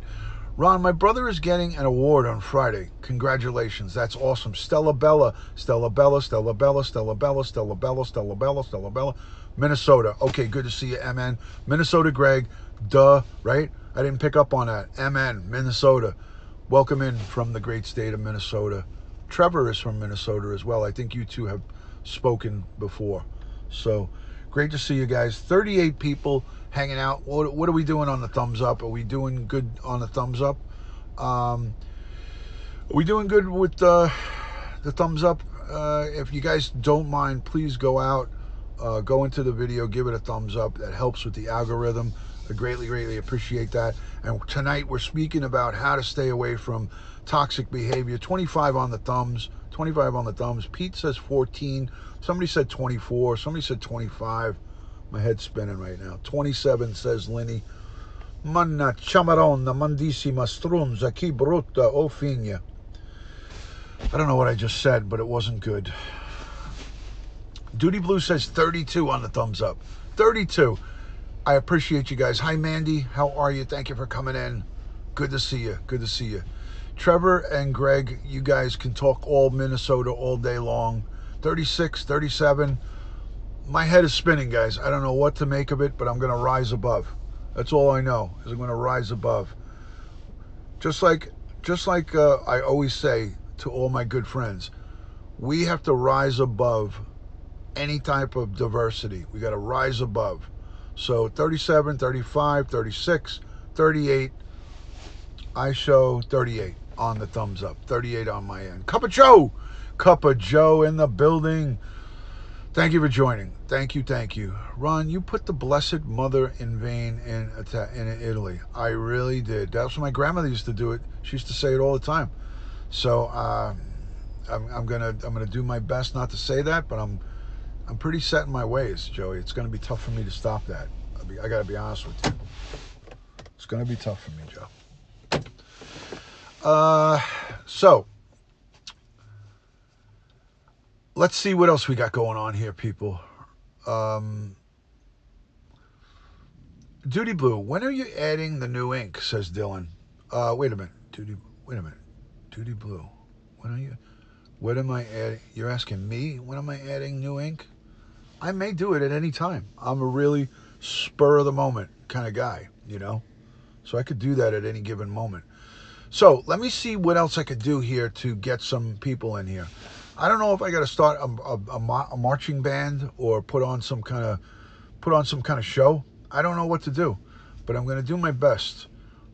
Speaker 1: Ron, my brother is getting an award on Friday. Congratulations. That's awesome. Stella Bella, Stella Bella, Stella Bella, Stella Bella, Stella Bella, Stella Bella, Stella Bella. Minnesota. Okay, good to see you, MN. Minnesota, Greg. Duh, right? I didn't pick up on that. MN, Minnesota. Welcome in from the great state of Minnesota. Trevor is from Minnesota as well. I think you two have spoken before. So, great to see you guys. 38 people hanging out. What are we doing on the thumbs up? Are we doing good on the thumbs up? Are we doing good with the thumbs up? If you guys don't mind, please go out, go into the video, give it a thumbs up. That helps with the algorithm. I greatly, greatly appreciate that. And tonight we're speaking about how to stay away from toxic behavior. 25 on the thumbs. 25 on the thumbs. Pete says 14. Somebody said 24. Somebody said 25. My head's spinning right now. 27 says Lenny. Manna chamaronna mandissima strunza chi brutta o figna. I don't know what I just said, but it wasn't good. Duty Blue says 32 on the thumbs up. 32. I appreciate you guys. Hi, Mandy. How are you? Thank you for coming in. Good to see you. Good to see you. Trevor and Greg, you guys can talk all Minnesota all day long. 36, 37. My head is spinning, guys. I don't know what to make of it, but I'm going to rise above. That's all I know, is I'm going to rise above. Just like I always say to all my good friends, we have to rise above any type of diversity. We got to rise above. So 37, 35, 36, 38. I show 38 on the thumbs up. 38 on my end. Cup of Joe. Cup of Joe in the building. Thank you for joining. Thank you, thank you. Ron, you put the Blessed Mother in vain in Italy. I really did. That's what my grandmother used to do it. She used to say it all the time. So I'm gonna do my best not to say that, but I'm pretty set in my ways, Joey. It's gonna be tough for me to stop that. I gotta be honest with you. It's gonna be tough for me, Joe. So let's see what else we got going on here, people. Duty Blue, when are you adding the new ink? Says Dylan. Wait a minute. Wait a minute. Duty Blue, when are you? What am I adding? You're asking me when am I adding new ink? I may do it at any time. I'm a really spur of the moment kind of guy, you know? So I could do that at any given moment. So let me see what else I could do here to get some people in here. I don't know if I got to start a marching band or put on some kind of show. I don't know what to do, but I'm going to do my best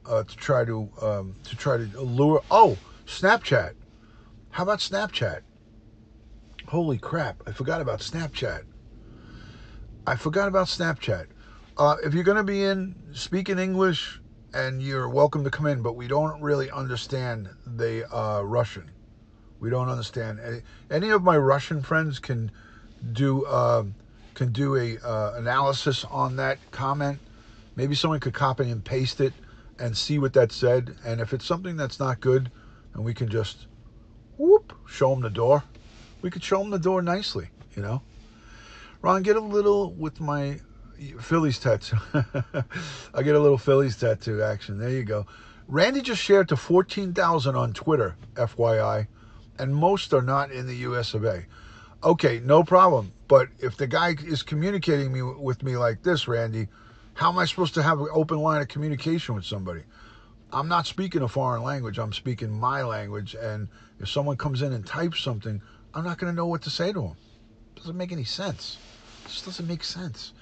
Speaker 1: to try to lure. Oh, Snapchat. How about Snapchat? Holy crap! I forgot about Snapchat. If you're going to be speaking English, and you're welcome to come in, but we don't really understand the Russian. We don't understand. Any of my Russian friends can do a analysis on that comment. Maybe someone could copy and paste it and see what that said. And if it's something that's not good, and we can just show them the door. We could show them the door nicely, you know. Ron, get a little with my Phillies tattoo. I get a little Phillies tattoo action. There you go. Randy just shared to 14,000 on Twitter, FYI, and most are not in the US of A. Okay, no problem. But if the guy is communicating with me like this, Randy, how am I supposed to have an open line of communication with somebody? I'm not speaking a foreign language. I'm speaking my language. And if someone comes in and types something, I'm not going to know what to say to them. It doesn't make any sense. It just doesn't make sense.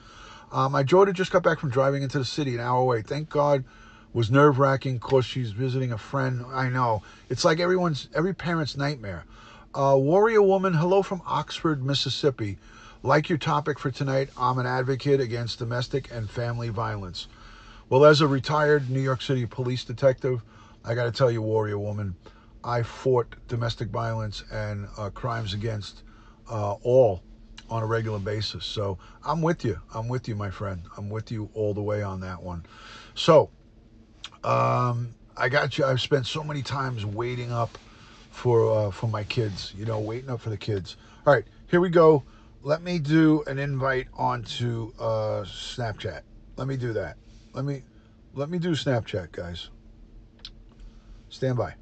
Speaker 1: My daughter just got back from driving into the city an hour away. Thank God. Was nerve-wracking because she's visiting a friend. I know. It's like every parent's nightmare. Warrior Woman, hello from Oxford, Mississippi. Like your topic for tonight, I'm an advocate against domestic and family violence. Well, as a retired New York City police detective, I got to tell you, Warrior Woman, I fought domestic violence and crimes against all on a regular basis. So I'm with you. I'm with you, my friend. I'm with you all the way on that one. So I got you. I've spent so many times waiting up for my kids, you know, waiting up for the kids. All right, here we go. Let me do an invite onto Snapchat. Let me do that. Let me do Snapchat, guys. Stand by.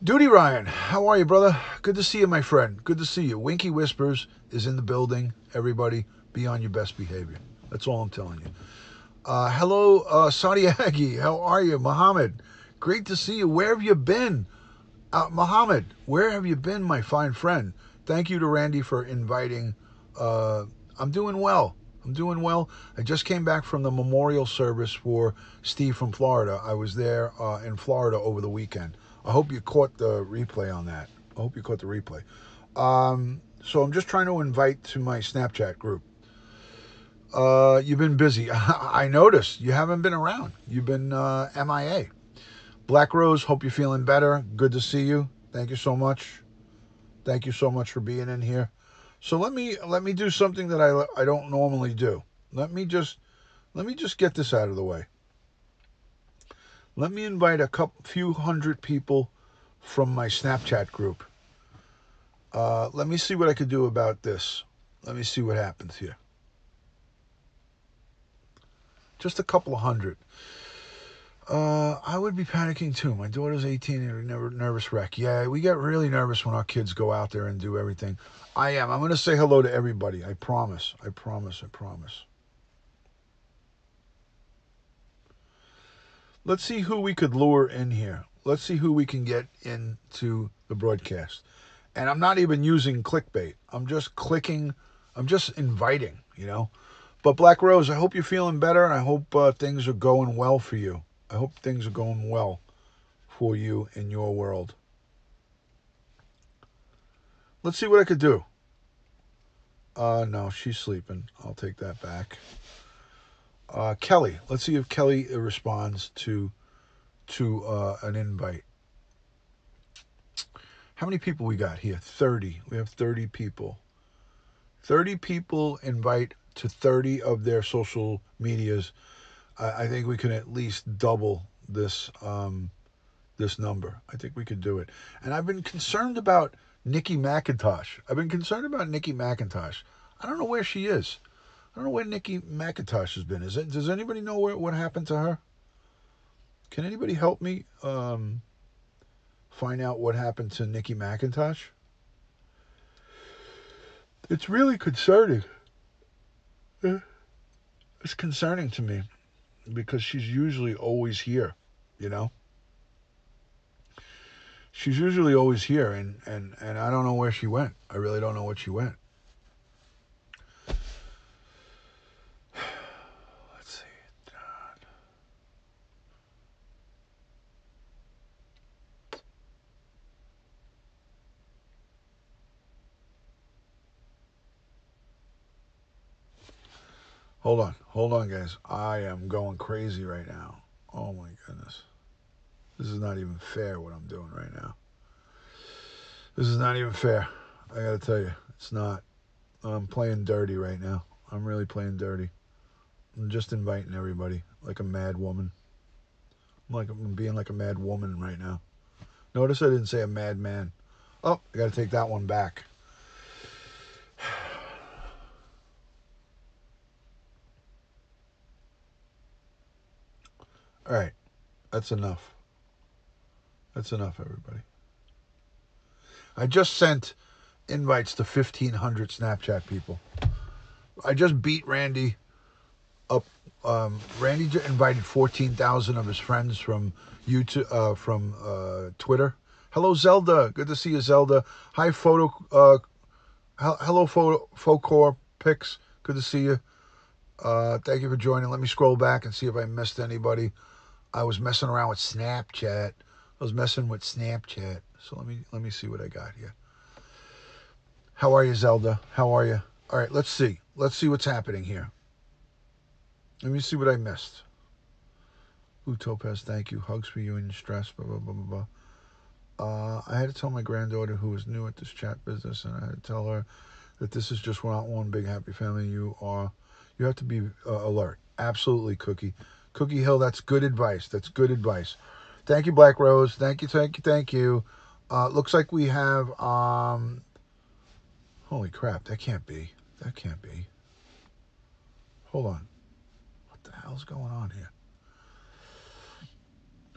Speaker 1: Duty Ryan, how are you, brother? Good to see you, my friend. Good to see you. Winky Whispers is in the building. Everybody, be on your best behavior. That's all I'm telling you. Hello, Saudi Aggie. How are you? Mohammed, great to see you. Where have you been? Mohammed, where have you been, my fine friend? Thank you to Randy for inviting. I'm doing well. I just came back from the memorial service for Steve from Florida. I was there in Florida over the weekend. I hope you caught the replay on that. So I'm just trying to invite to my Snapchat group. You've been busy. I noticed you haven't been around. You've been MIA. Black Rose, hope you're feeling better. Good to see you. Thank you so much. Thank you so much for being in here. So let me do something that I don't normally do. Let me just get this out of the way. Let me invite a few hundred people from my Snapchat group. Let me see what I could do about this. Let me see what happens here. Just a couple of hundred. I would be panicking too. My daughter's 18 and a nervous wreck. Yeah, we get really nervous when our kids go out there and do everything. I am. I'm going to say hello to everybody. I promise. Let's see who we could lure in here. Let's see who we can get into the broadcast. And I'm not even using clickbait. I'm just clicking. I'm just inviting, you know. But Black Rose, I hope you're feeling better. I hope things are going well for you. I hope things are going well for you in your world. Let's see what I could do. No, she's sleeping. I'll take that back. Kelly. Let's see if Kelly responds to an invite. How many people we got here? 30. We have 30 people. 30 people invite to 30 of their social medias. I think we can at least double this this number. I think we could do it. And I've been concerned about Nikki McIntosh. I don't know where she is. I don't know where Nikki McIntosh has been. Does anybody know what happened to her? Can anybody help me find out what happened to Nikki McIntosh? It's really concerning. It's concerning to me because she's usually always here, you know? She's usually always here, and I don't know where she went. I really don't know what she went. Let's see. Hold on, guys. I am going crazy right now. Oh my goodness. This is not even fair what I'm doing right now. This is not even fair. I gotta tell you, it's not. I'm playing dirty right now. I'm really playing dirty. I'm just inviting everybody like a mad woman. I'm being like a mad woman right now. Notice I didn't say a mad man. Oh, I gotta take that one back. All right, that's enough. That's enough, everybody. I just sent invites to 1,500 Snapchat people. I just beat Randy up. Randy invited 14,000 of his friends from YouTube, from Twitter. Hello, Zelda. Good to see you, Zelda. Hi, hello, Folklore Pics. Good to see you. Thank you for joining. Let me scroll back and see if I missed anybody. I was messing around with Snapchat. So let me see what I got here. How are you, Zelda? How are you? All right, let's see. Let's see what's happening here. Let me see what I missed. Ooh, Topaz, thank you. Hugs for you and your stress. Blah, blah, blah, blah, blah. I had to tell my granddaughter who was new at this chat business, and I had to tell her that this is just not one big happy family. You have to be alert. Absolutely, Cookie Hill. That's good advice. Thank you, Black Rose. Thank you. Looks like we have holy crap, that can't be. Hold on. What the hell's going on here?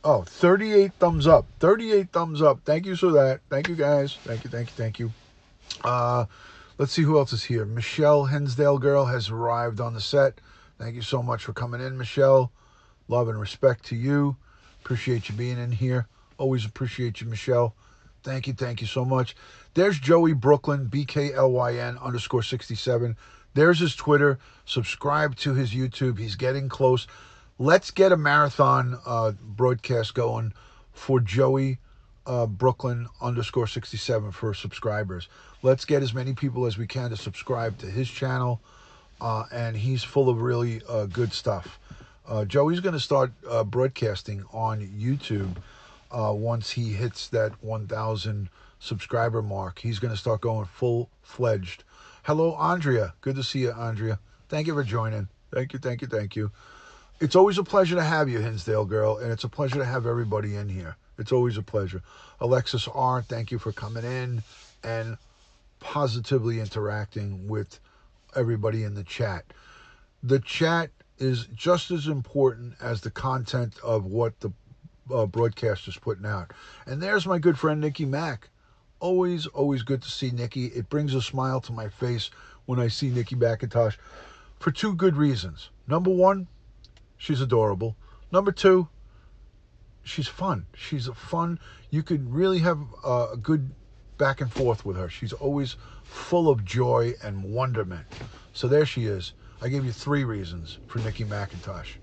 Speaker 1: Oh, 38 thumbs up. 38 thumbs up. Thank you for that. Thank you, guys. Thank you. Let's see who else is here. Michelle Hensdale girl has arrived on the set. Thank you so much for coming in, Michelle. Love and respect to you. Appreciate you being in here. Always appreciate you, Michelle. Thank you so much. There's Joey Brooklyn, BKLYN_67. There's his Twitter. Subscribe to his YouTube. He's getting close. Let's get a marathon broadcast going for Joey Brooklyn _67 for subscribers. Let's get as many people as we can to subscribe to his channel. And he's full of really good stuff. Joey's going to start broadcasting on YouTube once he hits that 1,000 subscriber mark. He's going to start going full-fledged. Hello, Andrea. Good to see you, Andrea. Thank you for joining. Thank you. It's always a pleasure to have you, Hinsdale girl, and it's a pleasure to have everybody in here. It's always a pleasure. Alexis R., thank you for coming in and positively interacting with everybody in the chat. The chat is just as important as the content of what the broadcast is putting out. And there's my good friend Nikki Mack. Always good to see Nikki. It brings a smile to my face when I see Nikki McIntosh for two good reasons. Number one, she's adorable. Number two, she's fun. You could really have a good back and forth with her. She's always full of joy and wonderment. So there she is. I gave you 3 reasons for Nikki McIntosh.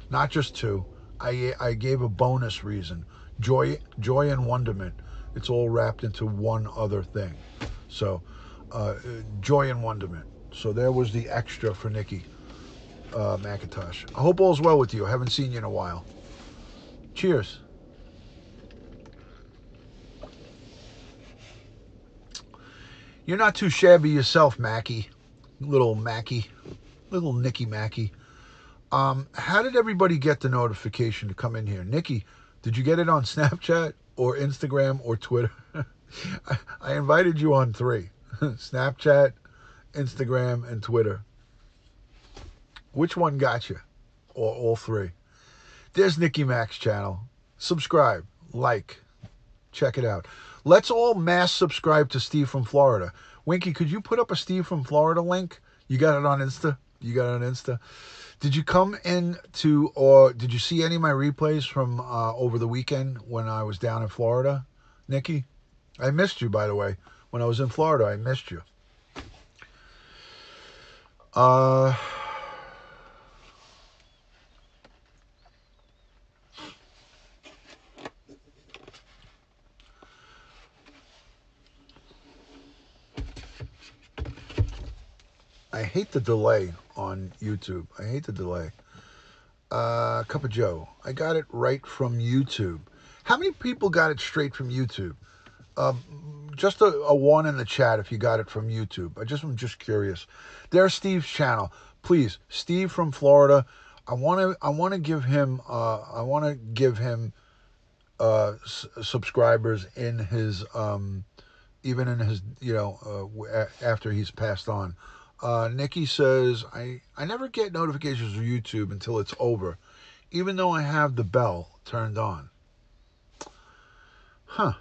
Speaker 1: Not just 2. I gave a bonus reason. joy and wonderment. It's all wrapped into one other thing. So, joy and wonderment. So there was the extra for Nikki McIntosh. I hope all's well with you. I haven't seen you in a while. Cheers. You're not too shabby yourself, Mackie. Little Mackie. Little Nikki Mackie. How did everybody get the notification to come in here? Nikki, did you get it on Snapchat or Instagram or Twitter? I invited you on 3. Snapchat, Instagram, and Twitter. Which one got you? Or all 3? There's Nikki Mac's channel. Subscribe, like, check it out. Let's all mass subscribe to Steve from Florida. Winky, could you put up a Steve from Florida link? You got it on Insta? You got it on Insta? Did you come in to, or did you see any of my replays from over the weekend when I was down in Florida, Nikki? I missed you, by the way. When I was in Florida, I missed you. I hate the delay on YouTube. I hate the delay. Cup of Joe. I got it right from YouTube. How many people got it straight from YouTube? Just a 1 in the chat if you got it from YouTube. I'm just curious. There's Steve's channel. Please, Steve from Florida. I want to give him subscribers in his even in his after he's passed on. Nikki says I never get notifications from YouTube until it's over, even though I have the bell turned on. Huh.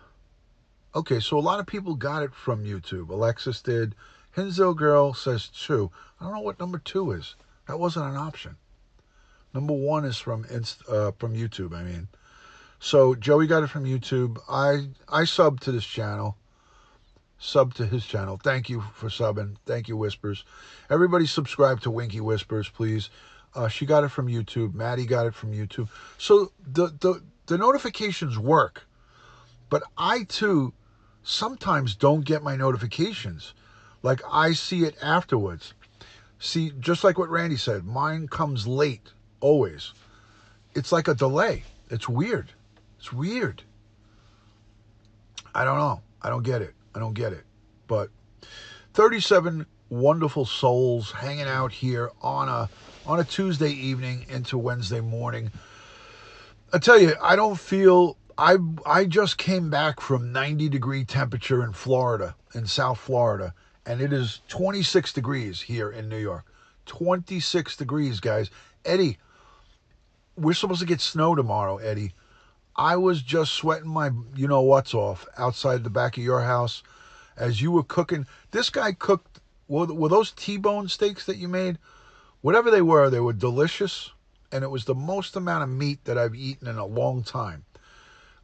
Speaker 1: Okay, so a lot of people got it from YouTube. Alexis did. Hinzo Girl says 2. I don't know what number 2 is. That wasn't an option. Number 1 is from YouTube, I mean. So Joey got it from YouTube. I subbed to this channel. Sub to his channel. Thank you for subbing. Thank you, Whispers. Everybody subscribe to Winky Whispers, please. She got it from YouTube. Maddie got it from YouTube. So the notifications work. But I, too, sometimes don't get my notifications. Like, I see it afterwards. See, just like what Randy said, mine comes late, always. It's like a delay. It's weird. It's weird. I don't know. I don't get it. But 37 wonderful souls hanging out here on a Tuesday evening into Wednesday morning. I tell you, I don't feel... I just came back from 90-degree temperature in Florida, in South Florida, and it is 26 degrees here in New York. 26 degrees, guys. Eddie, we're supposed to get snow tomorrow, Eddie. I was just sweating my you-know-what's off outside the back of your house as you were cooking. This guy cooked, were those T-bone steaks that you made? Whatever they were delicious, and it was the most amount of meat that I've eaten in a long time.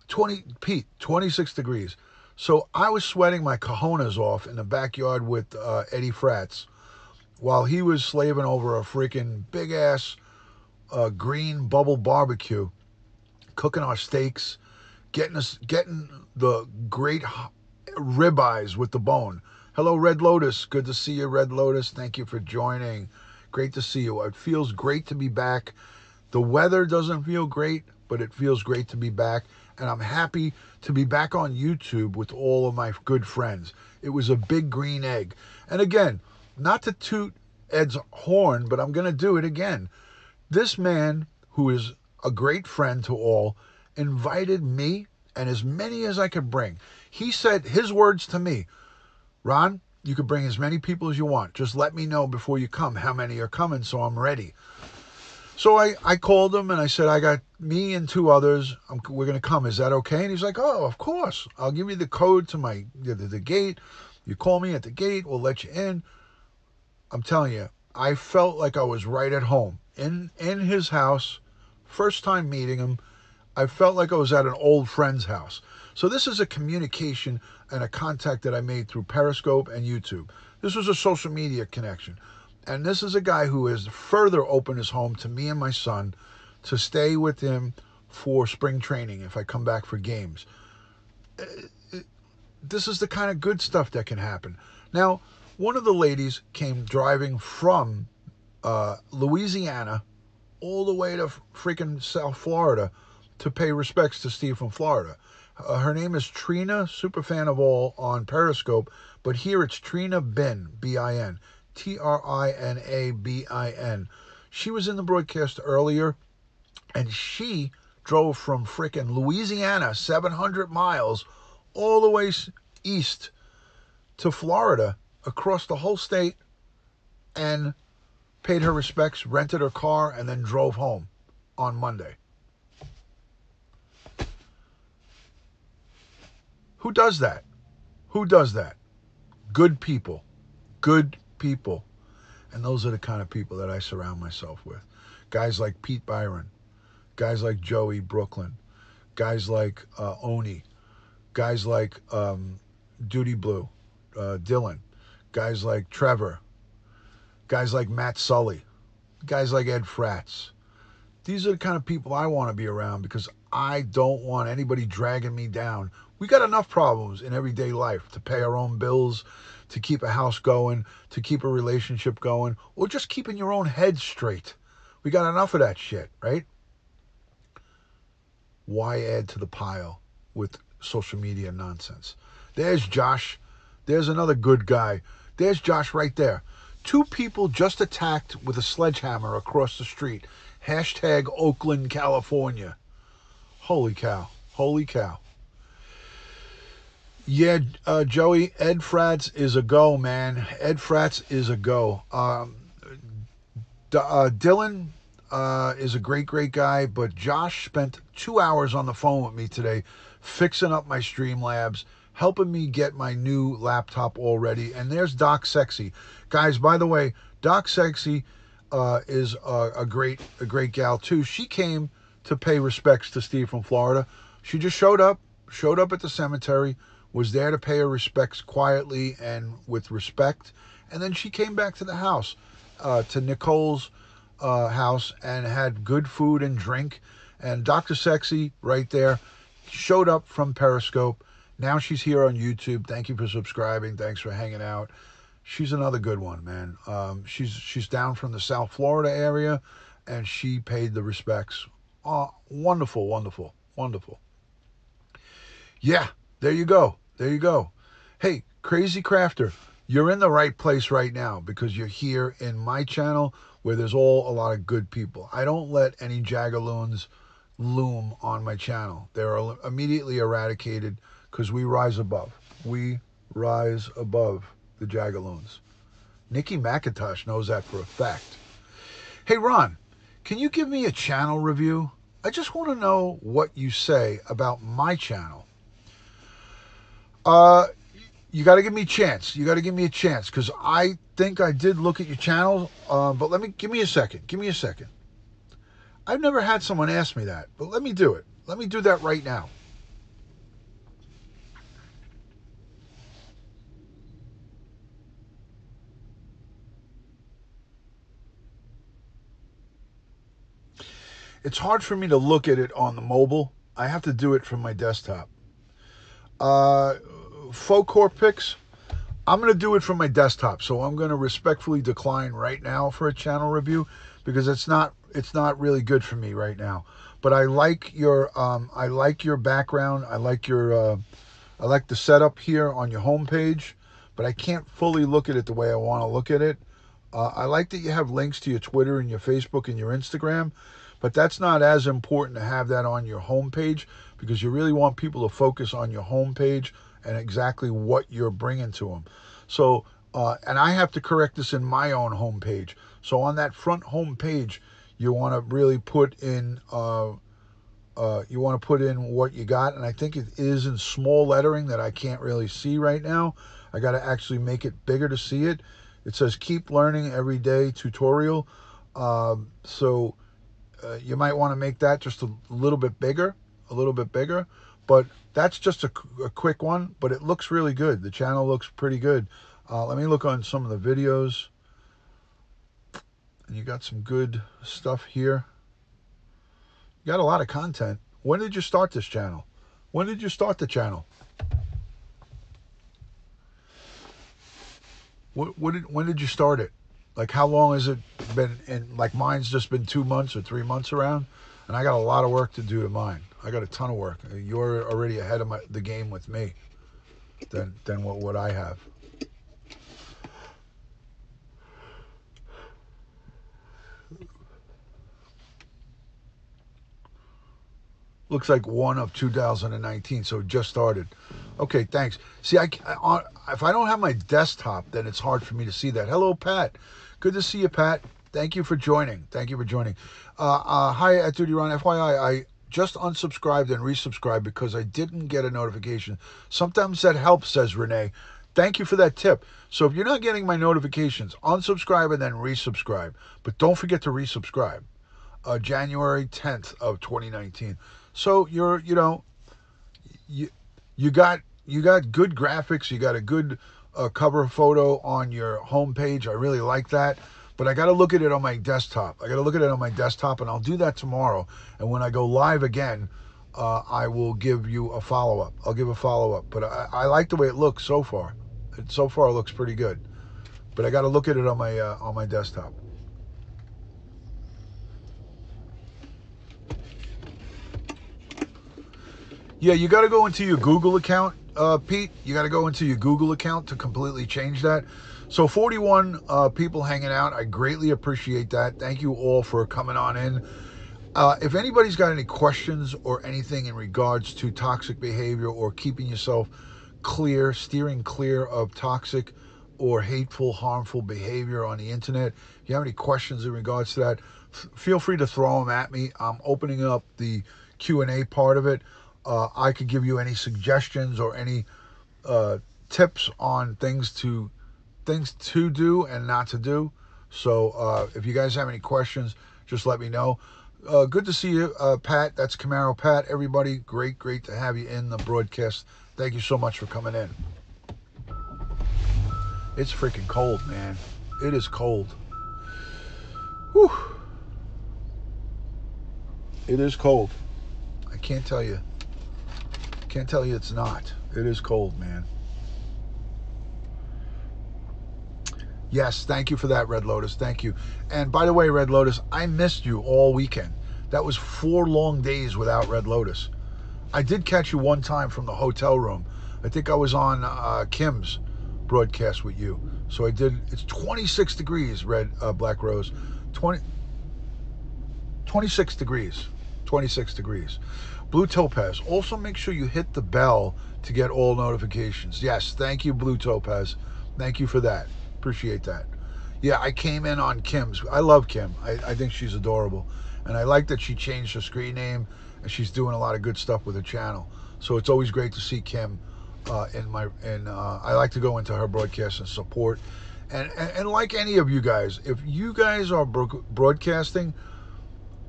Speaker 1: 26 degrees. So I was sweating my cojones off in the backyard with Eddie Fratz while he was slaving over a freaking big-ass green bubble barbecue, cooking our steaks, getting the great ribeyes with the bone. Hello, Red Lotus. Good to see you, Red Lotus. Thank you for joining. Great to see you. It feels great to be back. The weather doesn't feel great, but it feels great to be back. And I'm happy to be back on YouTube with all of my good friends. It was a big green egg. And again, not to toot Ed's horn, but I'm going to do it again. This man, who is a great friend to all, invited me and as many as I could bring. He said his words to me, Ron, you could bring as many people as you want. Just let me know before you come how many are coming so I'm ready. So I called him and I said, I got me and 2 others. We're going to come. Is that okay? And he's like, oh, of course. I'll give you the code to the gate. You call me at the gate. We'll let you in. I'm telling you, I felt like I was right at home in his house. First time meeting him. I felt like I was at an old friend's house. So this is a communication and a contact that I made through Periscope and YouTube. This was a social media connection. And this is a guy who has further opened his home to me and my son to stay with him for spring training if I come back for games. This is the kind of good stuff that can happen. Now, one of the ladies came driving from Louisiana all the way to freaking South Florida to pay respects to Steve from Florida. Her name is Trina, super fan of all on Periscope, but here it's Trina Bin, B-I-N, Trinabin. She was in the broadcast earlier, and she drove from freaking Louisiana, 700 miles, all the way east to Florida, across the whole state, and paid her respects, rented her car, and then drove home on Monday. Who does that? Who does that? Good people. Good people. And those are the kind of people that I surround myself with. Guys like Pete Byron. Guys like Joey Brooklyn. Guys like Oni. Guys like Duty Blue, Dylan. Guys like Trevor. Guys like Matt Sully. Guys like Ed Fratz. These are the kind of people I want to be around because I don't want anybody dragging me down. We got enough problems in everyday life to pay our own bills, to keep a house going, to keep a relationship going, or just keeping your own head straight. We got enough of that shit, right? Why add to the pile with social media nonsense? There's Josh. There's another good guy. There's Josh right there. 2 people just attacked with a sledgehammer across the street. Hashtag Oakland, California. Holy cow. Holy cow. Yeah, Joey, Ed Fratz is a go, man. Ed Fratz is a go. Dylan is a great, great guy, but Josh spent 2 hours on the phone with me today fixing up my Streamlabs, helping me get my new laptop all ready. And there's Doc Sexy. Guys, by the way, Doc Sexy is a great gal too. She came to pay respects to Steve from Florida. She just showed up at the cemetery, was there to pay her respects quietly and with respect. And then she came back to the house, to Nicole's house, and had good food and drink. And Dr. Sexy right there showed up from Periscope. Now she's here on YouTube. Thank you for subscribing. Thanks for hanging out. She's another good one, man. She's down from the South Florida area, and she paid the respects. Wonderful, wonderful, wonderful. Yeah, there you go. There you go. Hey, Crazy Crafter, you're in the right place right now because you're here in my channel where there's a lot of good people. I don't let any jagaloons loom on my channel. They're immediately eradicated because we rise above. We rise above the jagaloons. Nikki McIntosh knows that for a fact. Hey, Ron, can you give me a channel review? I just want to know what you say about my channel. You got to give me a chance. You got to give me a chance because I think I did look at your channel. But give me a second. Give me a second. I've never had someone ask me that, but let me do it. Let me do that right now. It's hard for me to look at it on the mobile. I have to do it from my desktop. Faux core picks. I'm going to do it from my desktop, so I'm going to respectfully decline right now for a channel review because it's not really good for me right now. But I like your background. I like the setup here on your homepage, but I can't fully look at it the way I want to look at it. I like that you have links to your Twitter and your Facebook and your Instagram, but that's not as important to have that on your homepage because you really want people to focus on your homepage and exactly what you're bringing to them. So, and I have to correct this in my own homepage. So on that front homepage, you want to really put in what you got, and I think it is in small lettering that I can't really see right now. I got to actually make it bigger to see it. It says keep learning every day tutorial. So you might want to make that just a little bit bigger, but that's just a quick one, but it looks really good. The channel looks pretty good. Let me look on some of the videos, and you got some good stuff here. got a lot of content. When did you start this channel? When did you start the channel? When did you start it? Like, how long has it been? And like, mine's just been 2 months or 3 months around, and I got a lot of work to do to mine. I got a ton of work. You're already ahead of the game with me than what I have. Looks like 1 of 2019, so it just started. Okay, thanks. See, if I don't have my desktop, then it's hard for me to see that. Hello, Pat. Good to see you, Pat. Thank you for joining. Thank you for joining. Hi, at Duty Ron. FYI, I just unsubscribed and resubscribed because I didn't get a notification. Sometimes that helps, says Renee. Thank you for that tip. So if you're not getting my notifications, unsubscribe and then resubscribe. But don't forget to resubscribe. January 10th of 2019. So you got good graphics. You got a good cover photo on your homepage. I really like that. But I got to look at it on my desktop. And I'll do that tomorrow. And when I go live again, I will give you a follow-up. I'll give a follow-up. But I like the way it looks so far. So far, it looks pretty good. But I got to look at it on my desktop. Yeah, you got to go into your Google account, Pete. You got to go into your Google account to completely change that. So 41 people hanging out. I greatly appreciate that. Thank you all for coming on in. If anybody's got any questions or anything in regards to toxic behavior or keeping yourself clear, steering clear of toxic or hateful, harmful behavior on the internet, if you have any questions in regards to that, feel free to throw them at me. I'm opening up the Q&A part of it. I could give you any suggestions or any tips on things to do and not to do. So if you guys have any questions, just let me know. Good to see you, Pat. That's Camaro Pat. Everybody, great to have you in the broadcast. Thank you so much for coming in. It's freaking cold, man. It is cold. Whew. It is cold. I can't tell you it's not. It is cold, man. Yes, thank you for that, Red Lotus. Thank you. And by the way, Red Lotus, I missed you all weekend. That was 4 long days without Red Lotus. I did catch you one time from the hotel room. I think I was on Kim's broadcast with you. So I did. It's 26 degrees, Black Rose. 26 degrees. 26 degrees. Blue Topaz. Also make sure you hit the bell to get all notifications. Yes, thank you, Blue Topaz. Thank you for that. Appreciate that. Yeah, I came in on Kim's. I love Kim. I think she's adorable. And I like that she changed her screen name and she's doing a lot of good stuff with her channel. So it's always great to see Kim I like to go into her broadcast and support. And like any of you guys, if you guys are broadcasting,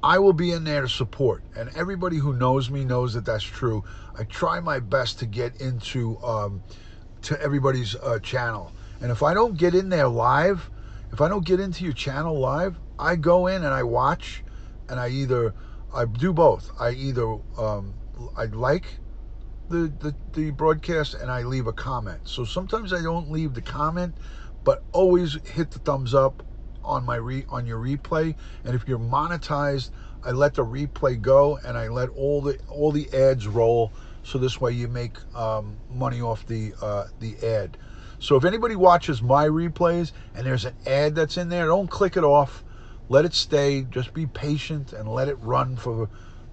Speaker 1: I will be in there to support. And everybody who knows me knows that that's true. I try my best to get into to everybody's channel. And if I don't get in there live, if I don't get into your channel live, I go in and I watch, and I do both. I like the broadcast and I leave a comment. So sometimes I don't leave the comment, but always hit the thumbs up on your replay. And if you're monetized, I let the replay go and I let all the ads roll. So this way you make money off the ad. So if anybody watches my replays and there's an ad that's in there, don't click it off. Let it stay. Just be patient and let it run for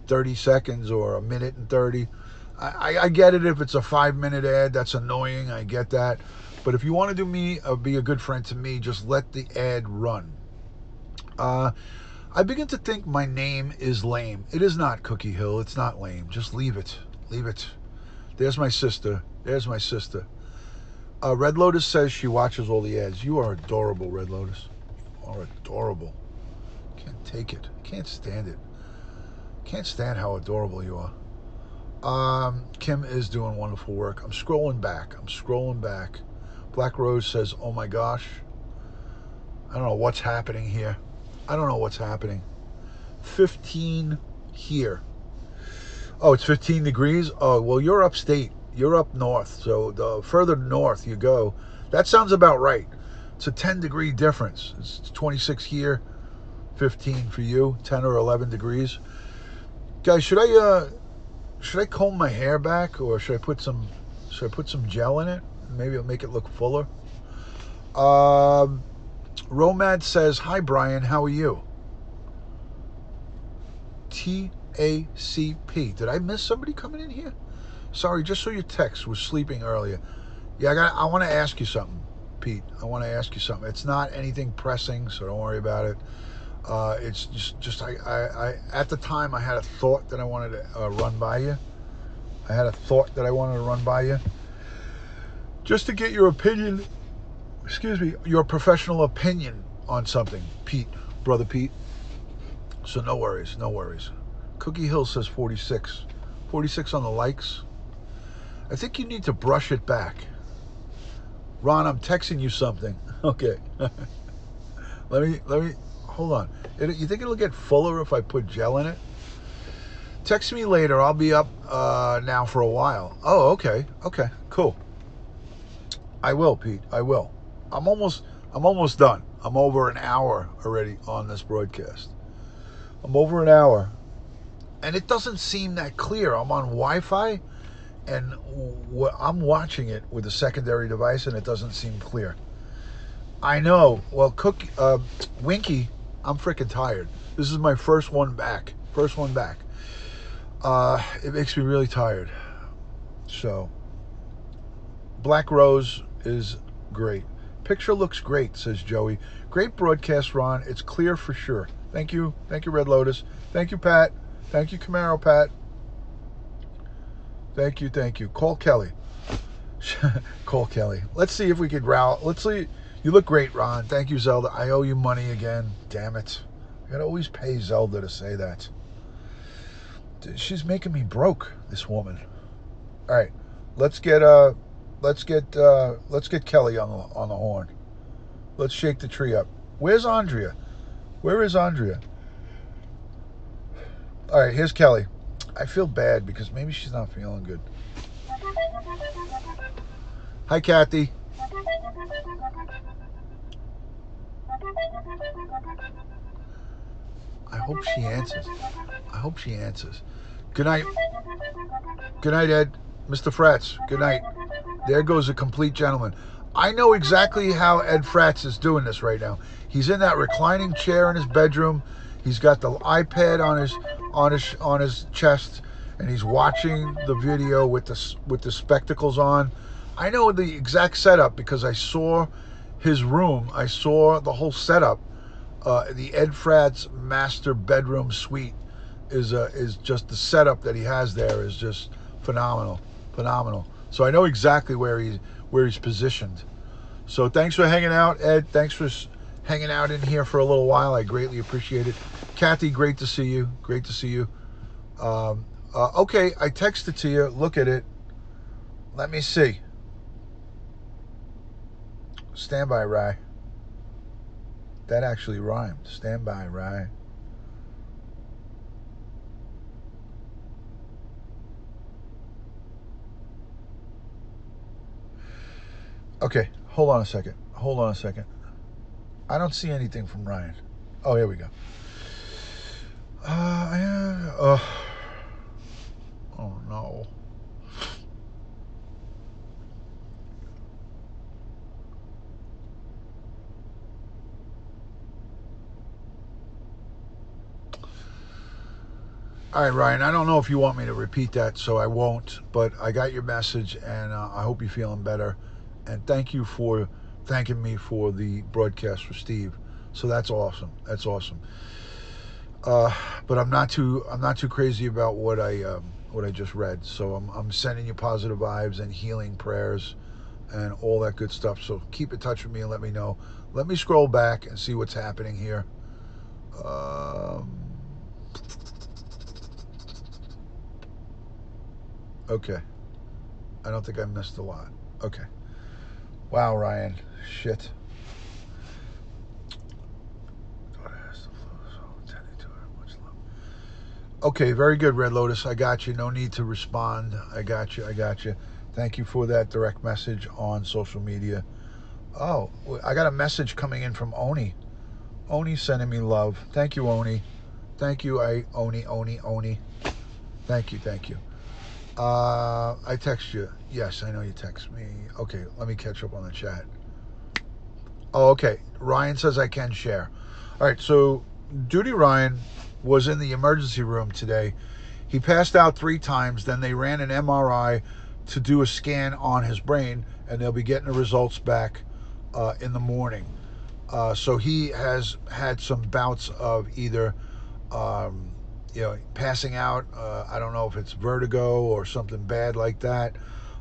Speaker 1: 30 seconds or 1:30. I get it if it's a 5-minute ad. That's annoying. I get that. But if you want to be a good friend to me, just let the ad run. I begin to think my name is lame. It is not, Cookie Hill. It's not lame. Just leave it. Leave it. There's my sister. There's my sister. Red Lotus says she watches all the ads. You are adorable, Red Lotus. You are adorable. Can't take it. Can't stand it. Can't stand how adorable you are. Kim is doing wonderful work. I'm scrolling back. Black Rose says, oh my gosh. I don't know what's happening here. 15 here.
Speaker 2: Oh, it's 15 degrees? Oh, well, you're upstate. You're up north. So the further north you go, that sounds about right. It's a 10-degree difference. It's 26 here, 15 for you, 10 or 11 degrees. Guys, should I comb my hair back, or should I put some gel in it? Maybe it'll make it look fuller. Romad says, "Hi Brian, how are you?" TACP. Did I miss somebody coming in here? Sorry, just so your text was sleeping earlier. Yeah, I want to ask you something, Pete. I want to ask you something. It's not anything pressing, so don't worry about it. It's just I at the time I had a thought that I wanted to run by you. I had a thought that I wanted to run by you, just to get your opinion. Excuse me, your professional opinion on something, Pete, brother Pete. So no worries, no worries. Cookie Hill says 46. 46 on the likes. I think you need to brush it back. Ron, I'm texting you something. Okay. let me hold on. You think it'll get fuller if I put gel in it? Text me later. I'll be up now for a while. Oh, okay. Okay, cool. I will, Pete. I will. I'm almost done. I'm over an hour already on this broadcast. I'm over an hour. And it doesn't seem that clear. I'm on Wi-Fi, and I'm watching it with a secondary device, and it doesn't seem clear. I know. Well, Winky, I'm freaking tired. This is my first one back. First one back. It makes me really tired. So, Black Rose is great. Picture looks great, says Joey. Great broadcast, Ron. It's clear for sure. Thank you. Thank you, Red Lotus. Thank you, Pat. Thank you, Camaro Pat. Thank you, thank you. Call Kelly. Call Kelly. Let's see if we could route. Let's see. You look great, Ron. Thank you, Zelda. I owe you money again. Damn it. I gotta always pay Zelda to say that. She's making me broke, this woman. All right. Let's get Kelly on the horn. Let's shake the tree up. Where's Andrea? Where is Andrea? All right, here's Kelly. I feel bad because maybe she's not feeling good. Hi, Kathy. I hope she answers. I hope she answers. Good night. Good night, Ed. Mr. Fratz. Good night. There goes a complete gentleman. I know exactly how Ed Fratz is doing this right now. He's in that reclining chair in his bedroom. He's got the iPad on his chest, and he's watching the video with the spectacles on. I know the exact setup because I saw his room. I saw the whole setup. The Ed Fratz master bedroom suite is just the setup that he has there is just phenomenal. So I know exactly where he's positioned. So thanks for hanging out, Ed. Thanks for hanging out in here for a little while. I greatly appreciate it. Kathy, great to see you. Great to see you. Okay, I texted to you. Look at it. Let me see. Stand by, Rye. That actually rhymed. Stand by, Rye. Okay, hold on a second. I don't see anything from Ryan. Oh, here we go. Oh no. All right, Ryan, I don't know if you want me to repeat that, so I won't, but I got your message, and I hope you're feeling better. And thank you for thanking me for the broadcast for Steve. So that's awesome. That's awesome. But I'm not too crazy about what I just read. So I'm sending you positive vibes and healing prayers and all that good stuff. So keep in touch with me and let me know. Let me scroll back and see what's happening here. Okay. I don't think I missed a lot. Okay. Wow, Ryan. Shit. Okay, very good, Red Lotus. I got you. No need to respond. I got you. I got you. Thank you for that direct message on social media. Oh, I got a message coming in from Oni. Oni sending me love. Thank you, Oni. Thank you, Oni. Thank you, thank you. I text you. Yes, I know you text me. Okay, let me catch up on the chat. Oh, okay. Ryan says I can share. All right, so Duty Ryan was in the emergency room today. He passed out 3 times. Then they ran an MRI to do a scan on his brain, and they'll be getting the results back in the morning. So he has had some bouts of either, um, passing out. I don't know if it's vertigo or something bad like that.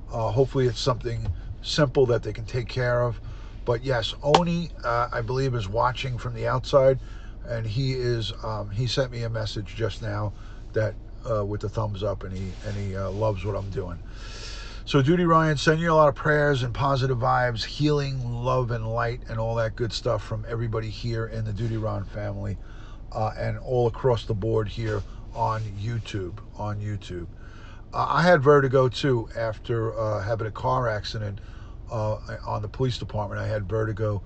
Speaker 2: Hopefully, it's something simple that they can take care of. But yes, Oni, I believe, is watching from the outside, and he is. He sent me a message just now that with the thumbs up, and he loves what I'm doing. So, Duty Ryan, send you a lot of prayers and positive vibes, healing, love, and light, and all that good stuff from everybody here in the Duty Ryan family, and all across the board here on YouTube. I had vertigo too after having a car accident on the police department. I had vertigo.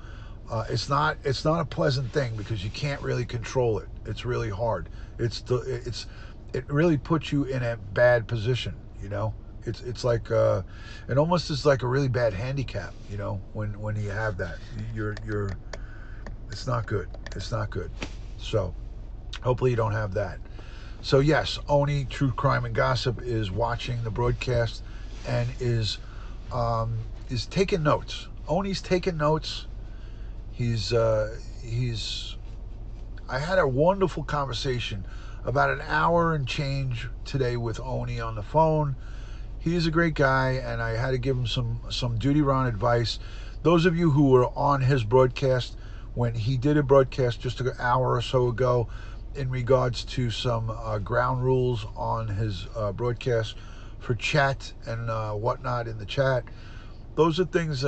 Speaker 2: It's not a pleasant thing because you can't really control it. It's really hard. It really puts you in a bad position. It's like it almost is like a really bad handicap. When you have that, you're it's not good. It's not good. So hopefully you don't have that. So yes, Oni True Crime and Gossip is watching the broadcast and is taking notes. Oni's taking notes. He's. I had a wonderful conversation about an hour and change today with Oni on the phone. He's a great guy, and I had to give him some duty round advice. Those of you who were on his broadcast when he did a broadcast just an hour or so ago in regards to some ground rules on his broadcast for chat and whatnot in the chat, those are things,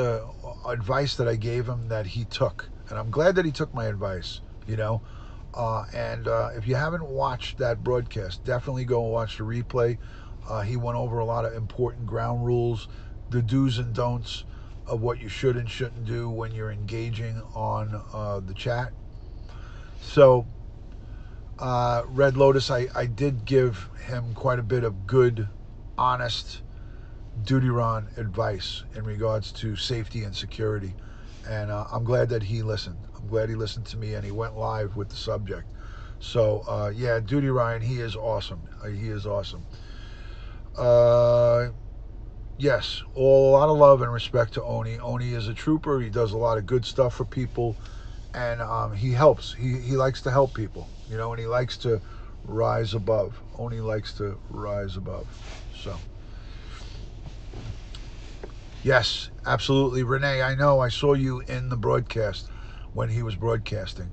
Speaker 2: advice that I gave him that he took, and I'm glad that he took my advice. And if you haven't watched that broadcast, definitely go and watch the replay. He went over a lot of important ground rules, the do's and don'ts of what you should and shouldn't do when you're engaging on the chat. So, Red Lotus, I did give him quite a bit of good, honest, duty-ron advice in regards to safety and security. And I'm glad that he listened. I'm glad he listened to me and he went live with the subject. So, yeah, Duty Ryan, he is awesome. He is awesome. Yes, a lot of love and respect to Oni. Oni is a trooper. He does a lot of good stuff for people, and he helps. He likes to help people, and he likes to rise above. Oni likes to rise above. So, yes, absolutely. Renee, I know. I saw you in the broadcast when he was broadcasting.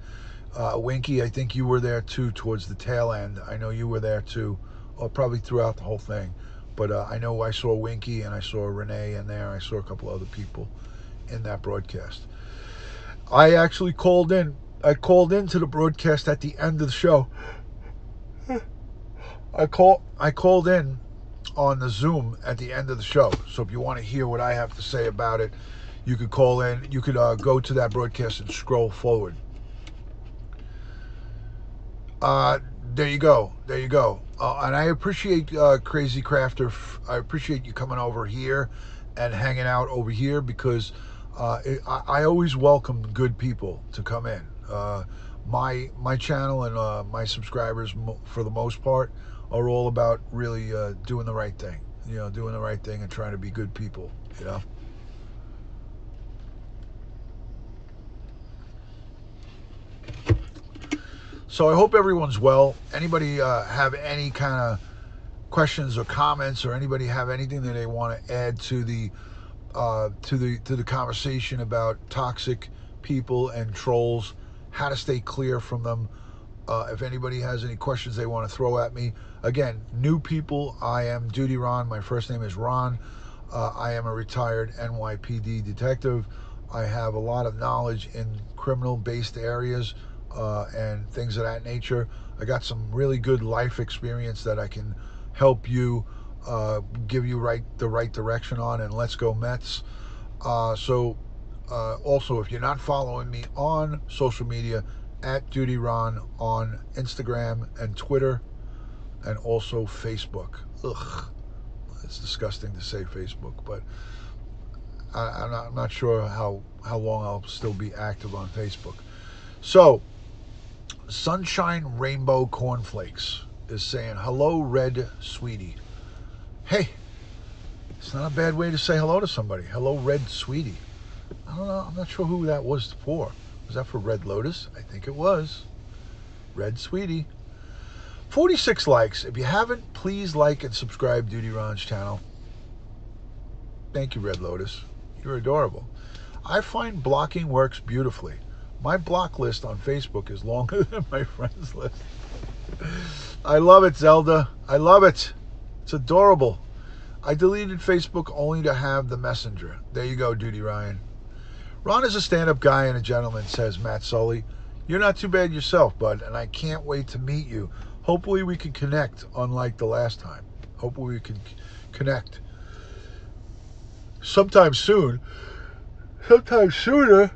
Speaker 2: Winky, I think you were there too towards the tail end. I know you were there too, or probably throughout the whole thing. But I know I saw Winky and I saw Renee in there. I saw a couple other people in that broadcast. I actually called in. I called into the broadcast at the end of the show. I called in on the Zoom at the end of the show. So if you want to hear what I have to say about it, you could call in. You could go to that broadcast and scroll forward. There you go. There you go. And I appreciate Crazy Crafter. I appreciate you coming over here and hanging out over here because I always welcome good people to come in. My channel and my subscribers, for the most part, are all about really doing the right thing. Doing the right thing and trying to be good people. So I hope everyone's well. Anybody have any kind of questions or comments, or anybody have anything that they want to add to the conversation about toxic people and trolls, how to stay clear from them? If anybody has any questions they want to throw at me, again, new people, I am Duty Ron. My first name is Ron. I am a retired NYPD detective. I have a lot of knowledge in criminal-based areas, and things of that nature. I got some really good life experience that I can help you, give you the right direction on, and let's go Mets. Also, if you're not following me on social media, at Duty Ron on Instagram and Twitter, and also Facebook. Ugh, it's disgusting to say Facebook, but I'm not sure how long I'll still be active on Facebook. So, Sunshine Rainbow Cornflakes is saying, hello, Red Sweetie. Hey, it's not a bad way to say hello to somebody. Hello, Red Sweetie. I don't know. I'm not sure who that was for. Was that for Red Lotus? I think it was. Red Sweetie. 46 likes. If you haven't, please like and subscribe Duty Ron's channel. Thank you, Red Lotus. You're adorable. I find blocking works beautifully. My block list on Facebook is longer than my friends list. I love it, Zelda. I love it. It's adorable. I deleted Facebook only to have the messenger. There you go, Duty Ryan. Ron is a stand-up guy and a gentleman, says Matt Sully. You're not too bad yourself, bud, and I can't wait to meet you. Hopefully we can connect, unlike the last time. Hopefully we can connect sometime soon. Sometime sooner.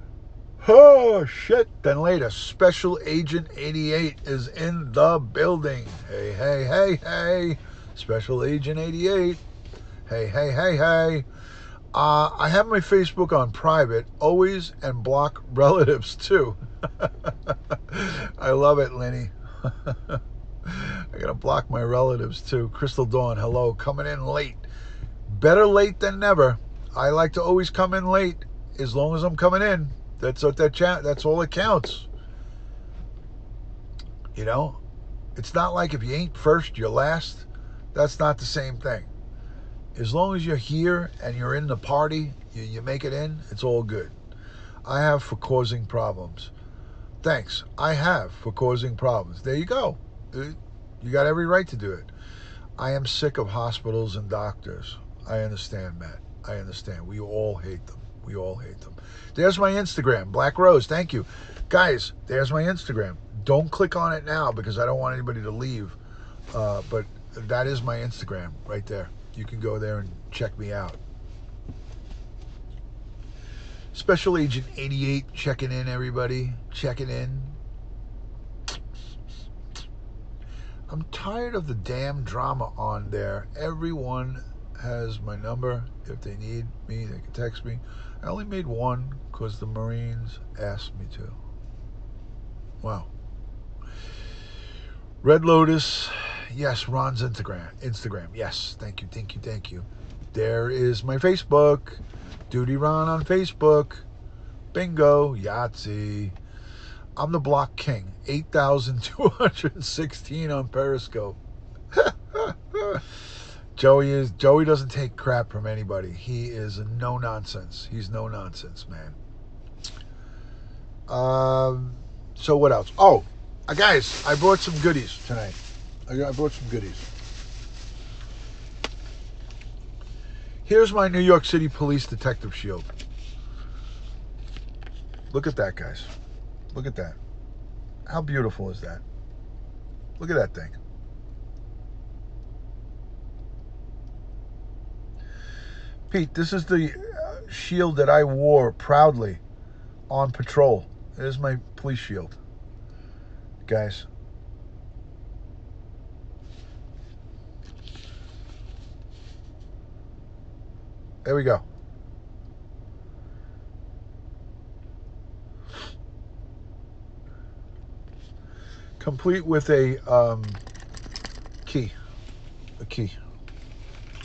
Speaker 2: Oh, shit. Then later. Special Agent 88 is in the building. Hey, hey, hey, hey. Special Agent 88. Hey, hey, hey, hey. I have my Facebook on private, always, and block relatives, too. I love it, Lenny. I got to block my relatives, too. Crystal Dawn, hello. Coming in late. Better late than never. I like to always come in late, as long as I'm coming in. That's all that counts. You know, it's not like if you ain't first, you're last. That's not the same thing. As long as you're here and you're in the party, you make it in, it's all good. I have for causing problems. Thanks. I have for causing problems. There you go. You got every right to do it. I am sick of hospitals and doctors. I understand, Matt. I understand. We all hate them. We all hate them. There's my Instagram, Black Rose. Thank you. Guys, there's my Instagram. Don't click on it now because I don't want anybody to leave. But that is my Instagram right there. You can go there and check me out. Special Agent 88 checking in, everybody. Checking in. I'm tired of the damn drama on there. Everyone has my number. If they need me, they can text me. I only made one because the Marines asked me to. Wow. Red Lotus. Yes, Ron's Instagram. Yes, thank you. There is my Facebook. Duty Ron on Facebook. Bingo. Yahtzee. I'm the block king. 8,216 on Periscope. Joey doesn't take crap from anybody. He is no nonsense. He's no nonsense, man. So what else? Oh, guys, I brought some goodies tonight. I brought some goodies. Here's my New York City Police Detective Shield. Look at that, guys. Look at that. How beautiful is that? Look at that thing. Pete, this is the shield that I wore proudly on patrol. It is my police shield. Guys. There we go. Complete with a key. A key.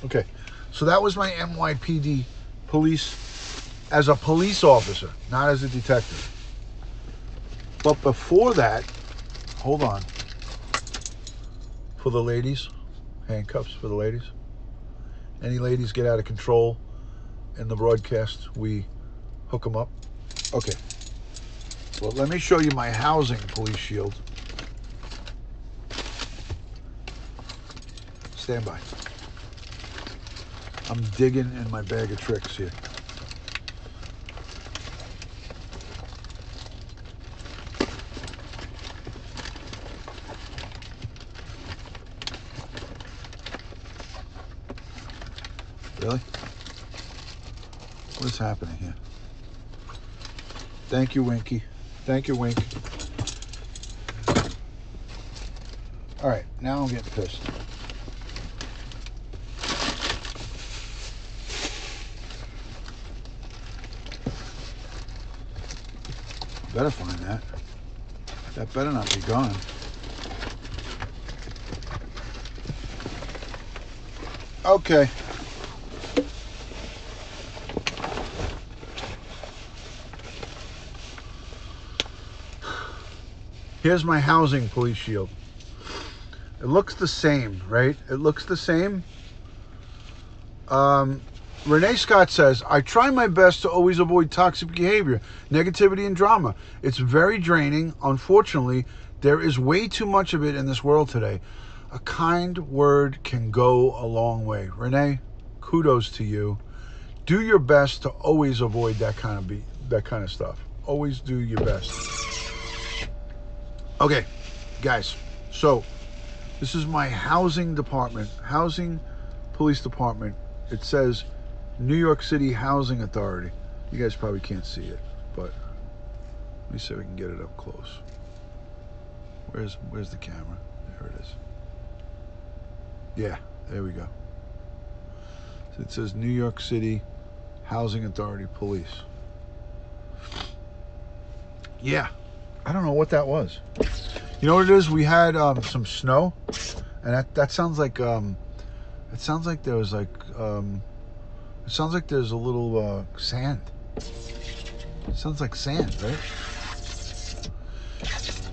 Speaker 2: Okay. So that was my NYPD police, as a police officer, not as a detective. But before that, hold on. For the ladies, handcuffs for the ladies. Any ladies get out of control in the broadcast, we hook them up. Okay. Well, let me show you my housing police shield. Stand by. I'm digging in my bag of tricks here. Really? What is happening here? Thank you, Winky. Thank you, Wink. All right, now I'm getting pissed. Better find that. That better not be gone. Okay. Here's my housing police shield. It looks the same, right? It looks the same. Renee Scott says, I try my best to always avoid toxic behavior, negativity, and drama. It's very draining. Unfortunately, there is way too much of it in this world today. A kind word can go a long way. Renee, kudos to you. Do your best to always avoid that kind of stuff. Always do your best. Okay, guys. So, this is my housing department, housing police department. It says New York City Housing Authority. You guys probably can't see it, but let me see if I can get it up close. Where's the camera? There it is. Yeah, there we go. So it says New York City Housing Authority Police. Yeah, I don't know what that was. You know what it is? We had some snow, and that sounds like it sounds like there was like it sounds like there's a little sand. It sounds like sand, right?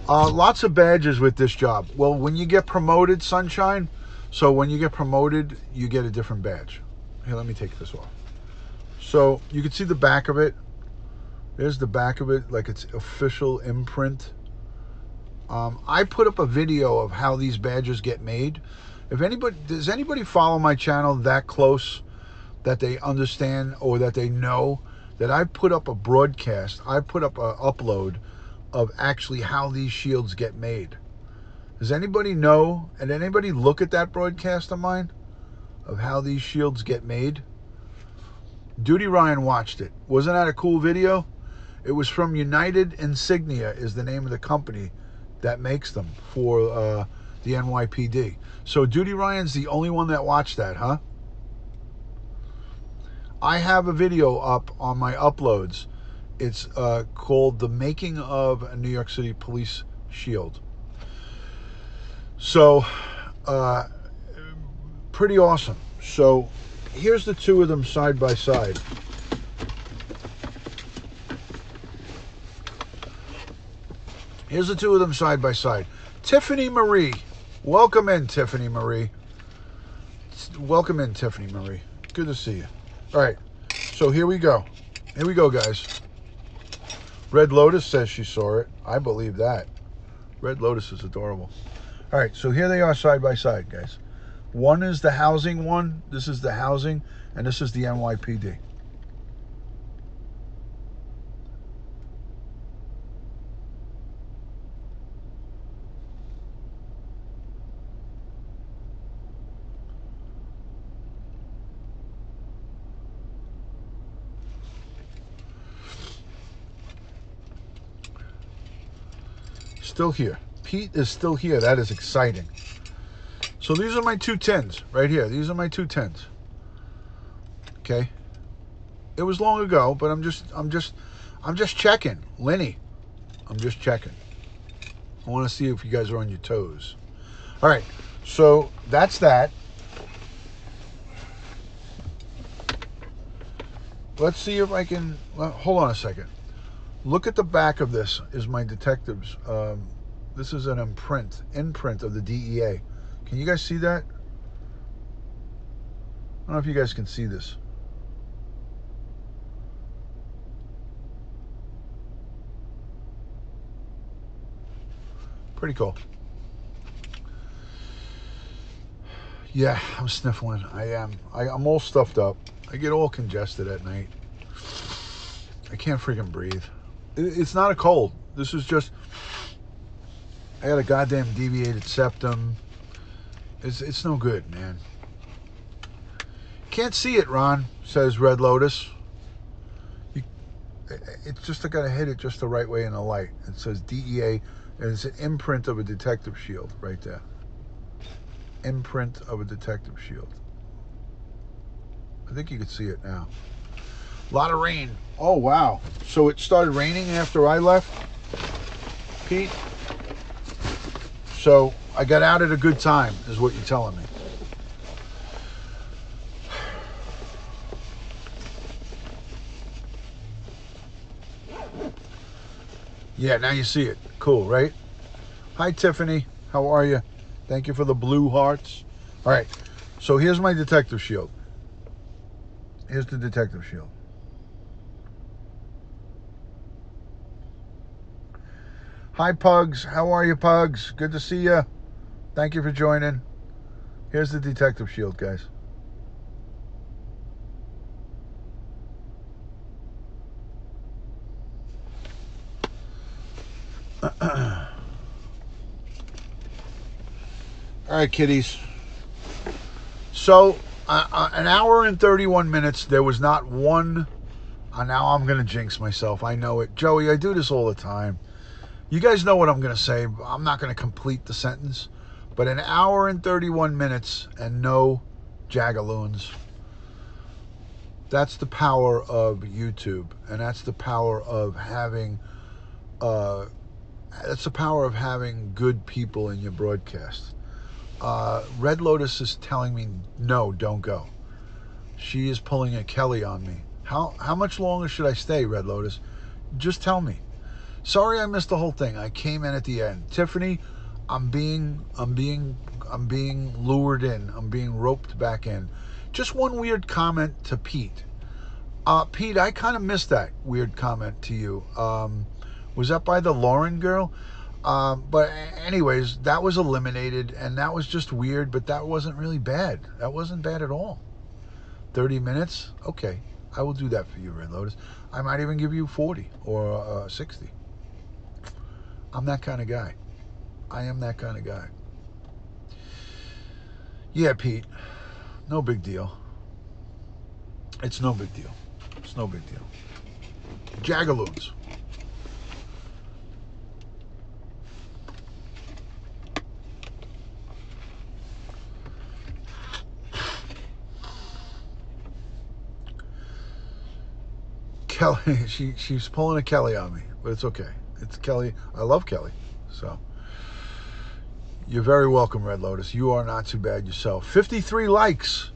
Speaker 2: Lots of badges with this job. Well, when you get promoted, Sunshine, so when you get promoted, you get a different badge. Here, let me take this off. So you can see the back of it. There's the back of it, like its official imprint. I put up a video of how these badges get made. Does anybody follow my channel that close that they understand or that they know that I put up a broadcast, I put up an upload of actually how these shields get made? Does anybody know, and anybody look at that broadcast of mine of how these shields get made? Duty Ryan watched it. Wasn't that a cool video? It was from United Insignia is the name of the company that makes them for the NYPD. So Duty Ryan's the only one that watched that, huh? I have a video up on my uploads. It's called The Making of a New York City Police Shield. So, pretty awesome. So, here's the two of them side by side. Here's the two of them side by side. Tiffany Marie. Welcome in, Tiffany Marie. Welcome in, Tiffany Marie. Good to see you. All right, so here we go. Here we go, guys. Red Lotus says she saw it. I believe that. Red Lotus is adorable. All right, so here they are side by side, guys. One is the housing one. This is the housing, and this is the NYPD. Still here. Pete is still here. That is exciting. So these are my 210s right here. These are my 210s. Okay. It was long ago, but I'm just checking. Lenny, I'm just checking. I want to see if you guys are on your toes. All right. So that's that. Let's see if I can, well, hold on a second. Look at the back of this is my detectives. This is an imprint of the DEA. Can you guys see that? I don't know if you guys can see this. Pretty cool. Yeah, I'm sniffling. I am. I'm all stuffed up. I get all congested at night. I can't freaking breathe. It's not a cold. This is just, I got a goddamn deviated septum. It's no good, man. Can't see it, Ron, says Red Lotus. It's just I gotta hit it just the right way in the light. It says DEA, and it's an imprint of a detective shield right there. Imprint of a detective shield. I think you can see it now. A lot of rain. Oh, wow. So it started raining after I left, Pete? So I got out at a good time, is what you're telling me. Yeah, now you see it. Cool, right? Hi, Tiffany. How are you? Thank you for the blue hearts. All right. So here's my detective shield. Here's the detective shield. Hi, Pugs. How are you, Pugs? Good to see you. Thank you for joining. Here's the detective shield, guys. All right, kiddies. So, an hour and 31 minutes, there was not one... now I'm going to jinx myself. I know it. Joey, I do this all the time. You guys know what I'm going to say. I'm not going to complete the sentence. But an hour and 31 minutes and no jagaloons. That's the power of YouTube. And that's the power of having... that's the power of having good people in your broadcast. Red Lotus is telling me, no, don't go. She is pulling a Kelly on me. How much longer should I stay, Red Lotus? Just tell me. Sorry I missed the whole thing. I came in at the end. Tiffany, I'm being lured in. I'm being roped back in. Just one weird comment to Pete. Pete, I kind of missed that weird comment to you. Was that by the Lauren girl? But anyways, that was eliminated, and that was just weird, but that wasn't really bad. That wasn't bad at all. 30 minutes? Okay. I will do that for you, Red Lotus. I might even give you 40 or 60. I'm that kind of guy. I am that kind of guy. Yeah, Pete. No big deal. It's no big deal. It's no big deal. Jagaloons. Kelly, she's pulling a Kelly on me, but it's okay. It's Kelly. I love Kelly. So you're very welcome, Red Lotus. You are not too bad yourself. 53 likes.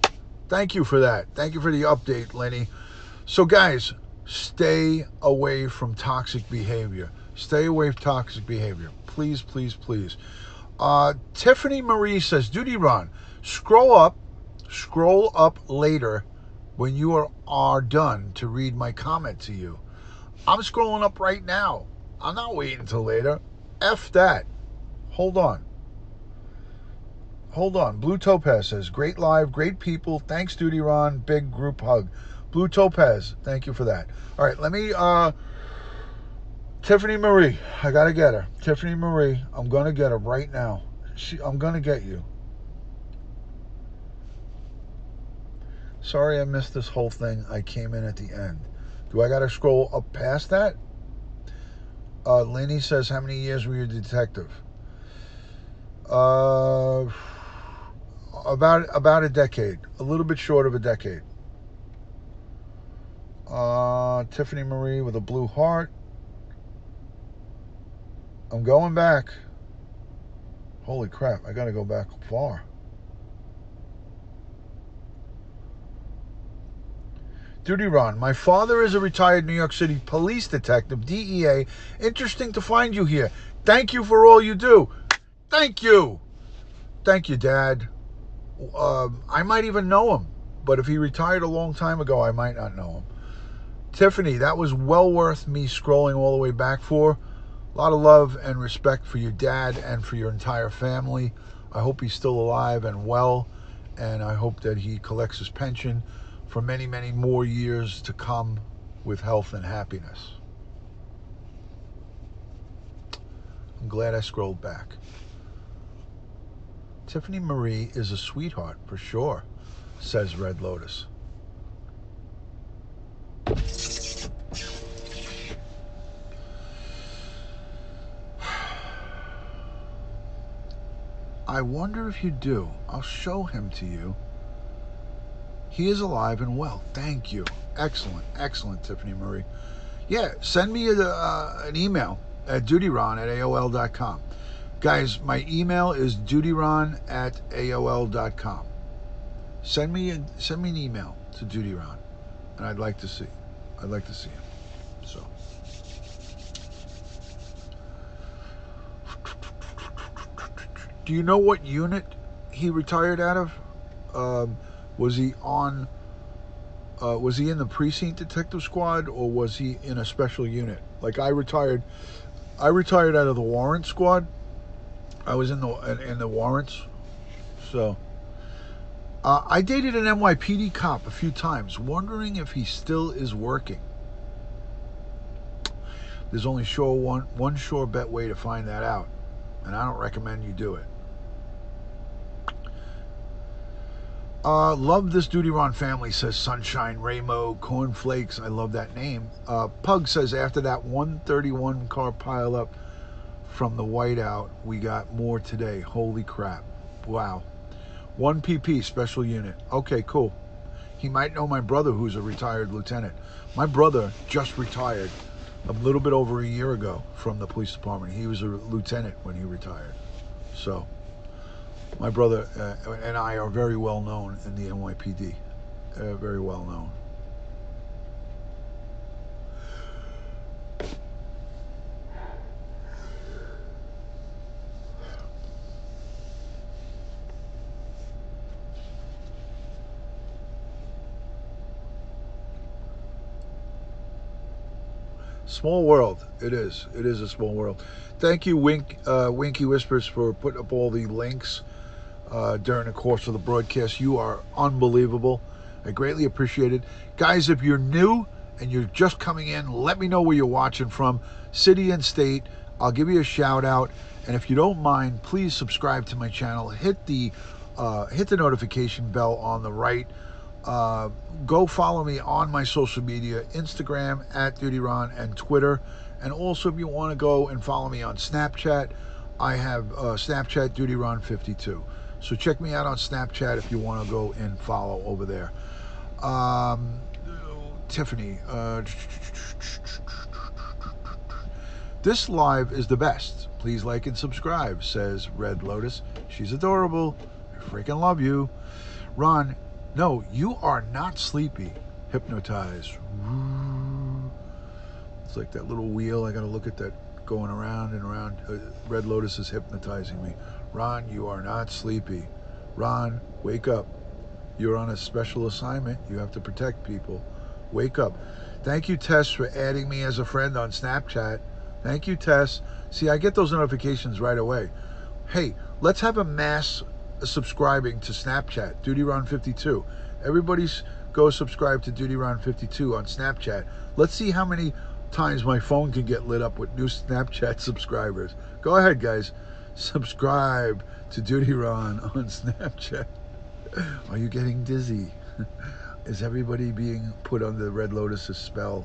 Speaker 2: Thank you for that. Thank you for the update, Lenny. So guys, stay away from toxic behavior. Stay away from toxic behavior. Please, please, please. Tiffany Marie says, Duty Ron, scroll up later when you are done to read my comment to you. I'm scrolling up right now. I'm not waiting until later. F that. Hold on. Blue Topaz says, great live, great people. Thanks, Duty Ron. Big group hug. Blue Topaz, thank you for that. All right, let me... Tiffany Marie, I got to get her. Tiffany Marie, I'm going to get her right now. I'm going to get you. Sorry I missed this whole thing. I came in at the end. Do I got to scroll up past that? Lenny says, how many years were you a detective? About a decade. A little bit short of a decade. Tiffany Marie with a blue heart. I'm going back. Holy crap, I got to go back far. Duty Ron, my father is a retired New York City police detective, DEA. Interesting to find you here. Thank you for all you do. Thank you. Thank you, Dad. I might even know him, but if he retired a long time ago, I might not know him. Tiffany, that was well worth me scrolling all the way back for. A lot of love and respect for your dad and for your entire family. I hope he's still alive and well, and I hope that he collects his pension for many, many more years to come with health and happiness. I'm glad I scrolled back. Tiffany Marie is a sweetheart, for sure. says Red Lotus. I wonder if you do. I'll show him to you. He is alive and well. Thank you. Excellent, excellent, Tiffany Marie. Yeah, send me an email at dutyron@aol.com. Guys, my email is dutyron@aol.com. Send me an email to dutyron, and I'd like to see him. So, do you know what unit he retired out of? Was he on? Was he in the precinct detective squad, or was he in a special unit? Like I retired out of the warrant squad. I was in the warrants. So I dated an NYPD cop a few times, wondering if he still is working. There's only one sure bet way to find that out, and I don't recommend you do it. Love this Duty Ron family, says Sunshine Ramo Cornflakes. I love that name. Pug says after that 131 car pileup from the whiteout, we got more today. Holy crap. Wow. 1 PP special unit. Okay, cool. He might know my brother, who's a retired lieutenant. My brother just retired a little bit over a year ago from the police department. He was a lieutenant when he retired. So my brother and I are very well known in the NYPD. Very well known. Small world. It is. It is a small world. Thank you, Winky Whispers, for putting up all the links during the course of the broadcast. You are unbelievable. I greatly appreciate it. Guys, if you're new and you're just coming in, let me know where you're watching from, city and state. I'll give you a shout out. And if you don't mind, please subscribe to my channel. Hit the notification bell on the right. Go follow me on my social media, Instagram @DutyRon and Twitter. And also, if you want to go and follow me on Snapchat, I have Snapchat DutyRon52. So check me out on Snapchat if you want to go and follow over there. Tiffany, this live is the best. Please like and subscribe, says Red Lotus. She's adorable. I freaking love you. Ron, no, you are not sleepy. Hypnotize. It's like that little wheel. I got to look at that going around and around. Red Lotus is hypnotizing me. Ron, you are not sleepy. Ron, wake up. You're on a special assignment. You have to protect people. Wake up. Thank you, Tess, for adding me as a friend on Snapchat. Thank you, Tess. See, I get those notifications right away. Hey, let's have a mass subscribing to Snapchat, DutyRon52. Everybody's go subscribe to DutyRon52 on Snapchat. Let's see how many times my phone can get lit up with new Snapchat subscribers. Go ahead, guys. Subscribe to DutyRon on Snapchat. Are you getting dizzy? Is everybody being put under Red Lotus's spell?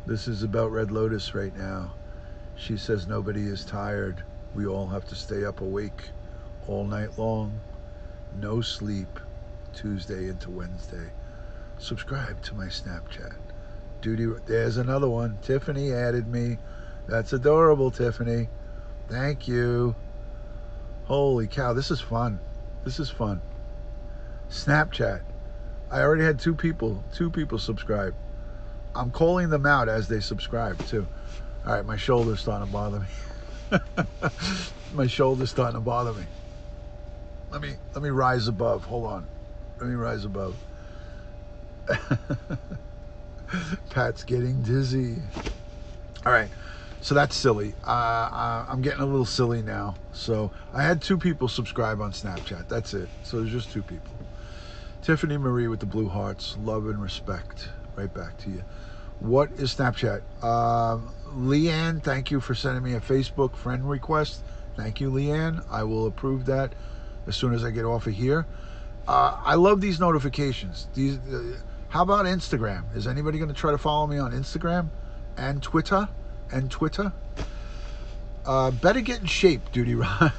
Speaker 2: This is about Red Lotus right now. She says nobody is tired. We all have to stay up awake all night long. No sleep, Tuesday into Wednesday. Subscribe to my Snapchat. There's another one. Tiffany added me. That's adorable, Tiffany. Thank you. Holy cow, this is fun. This is fun. Snapchat. I already had two people subscribe. I'm calling them out as they subscribe too. All right, my shoulder's starting to bother me. My shoulder's starting to bother me. Let me rise above. Hold on. Let me rise above. Pat's getting dizzy. All right, so that's silly. I'm getting a little silly now. So I had 2 people subscribe on Snapchat. That's it. So there's just 2 people. Tiffany Marie with the blue hearts. Love and respect. Right back to you. What is Snapchat? Leanne, thank you for sending me a Facebook friend request. Thank you, Leanne. I will approve that as soon as I get off of here. I love these notifications. How about Instagram? Is anybody going to try to follow me on Instagram and Twitter? Better get in shape, Duty Ron.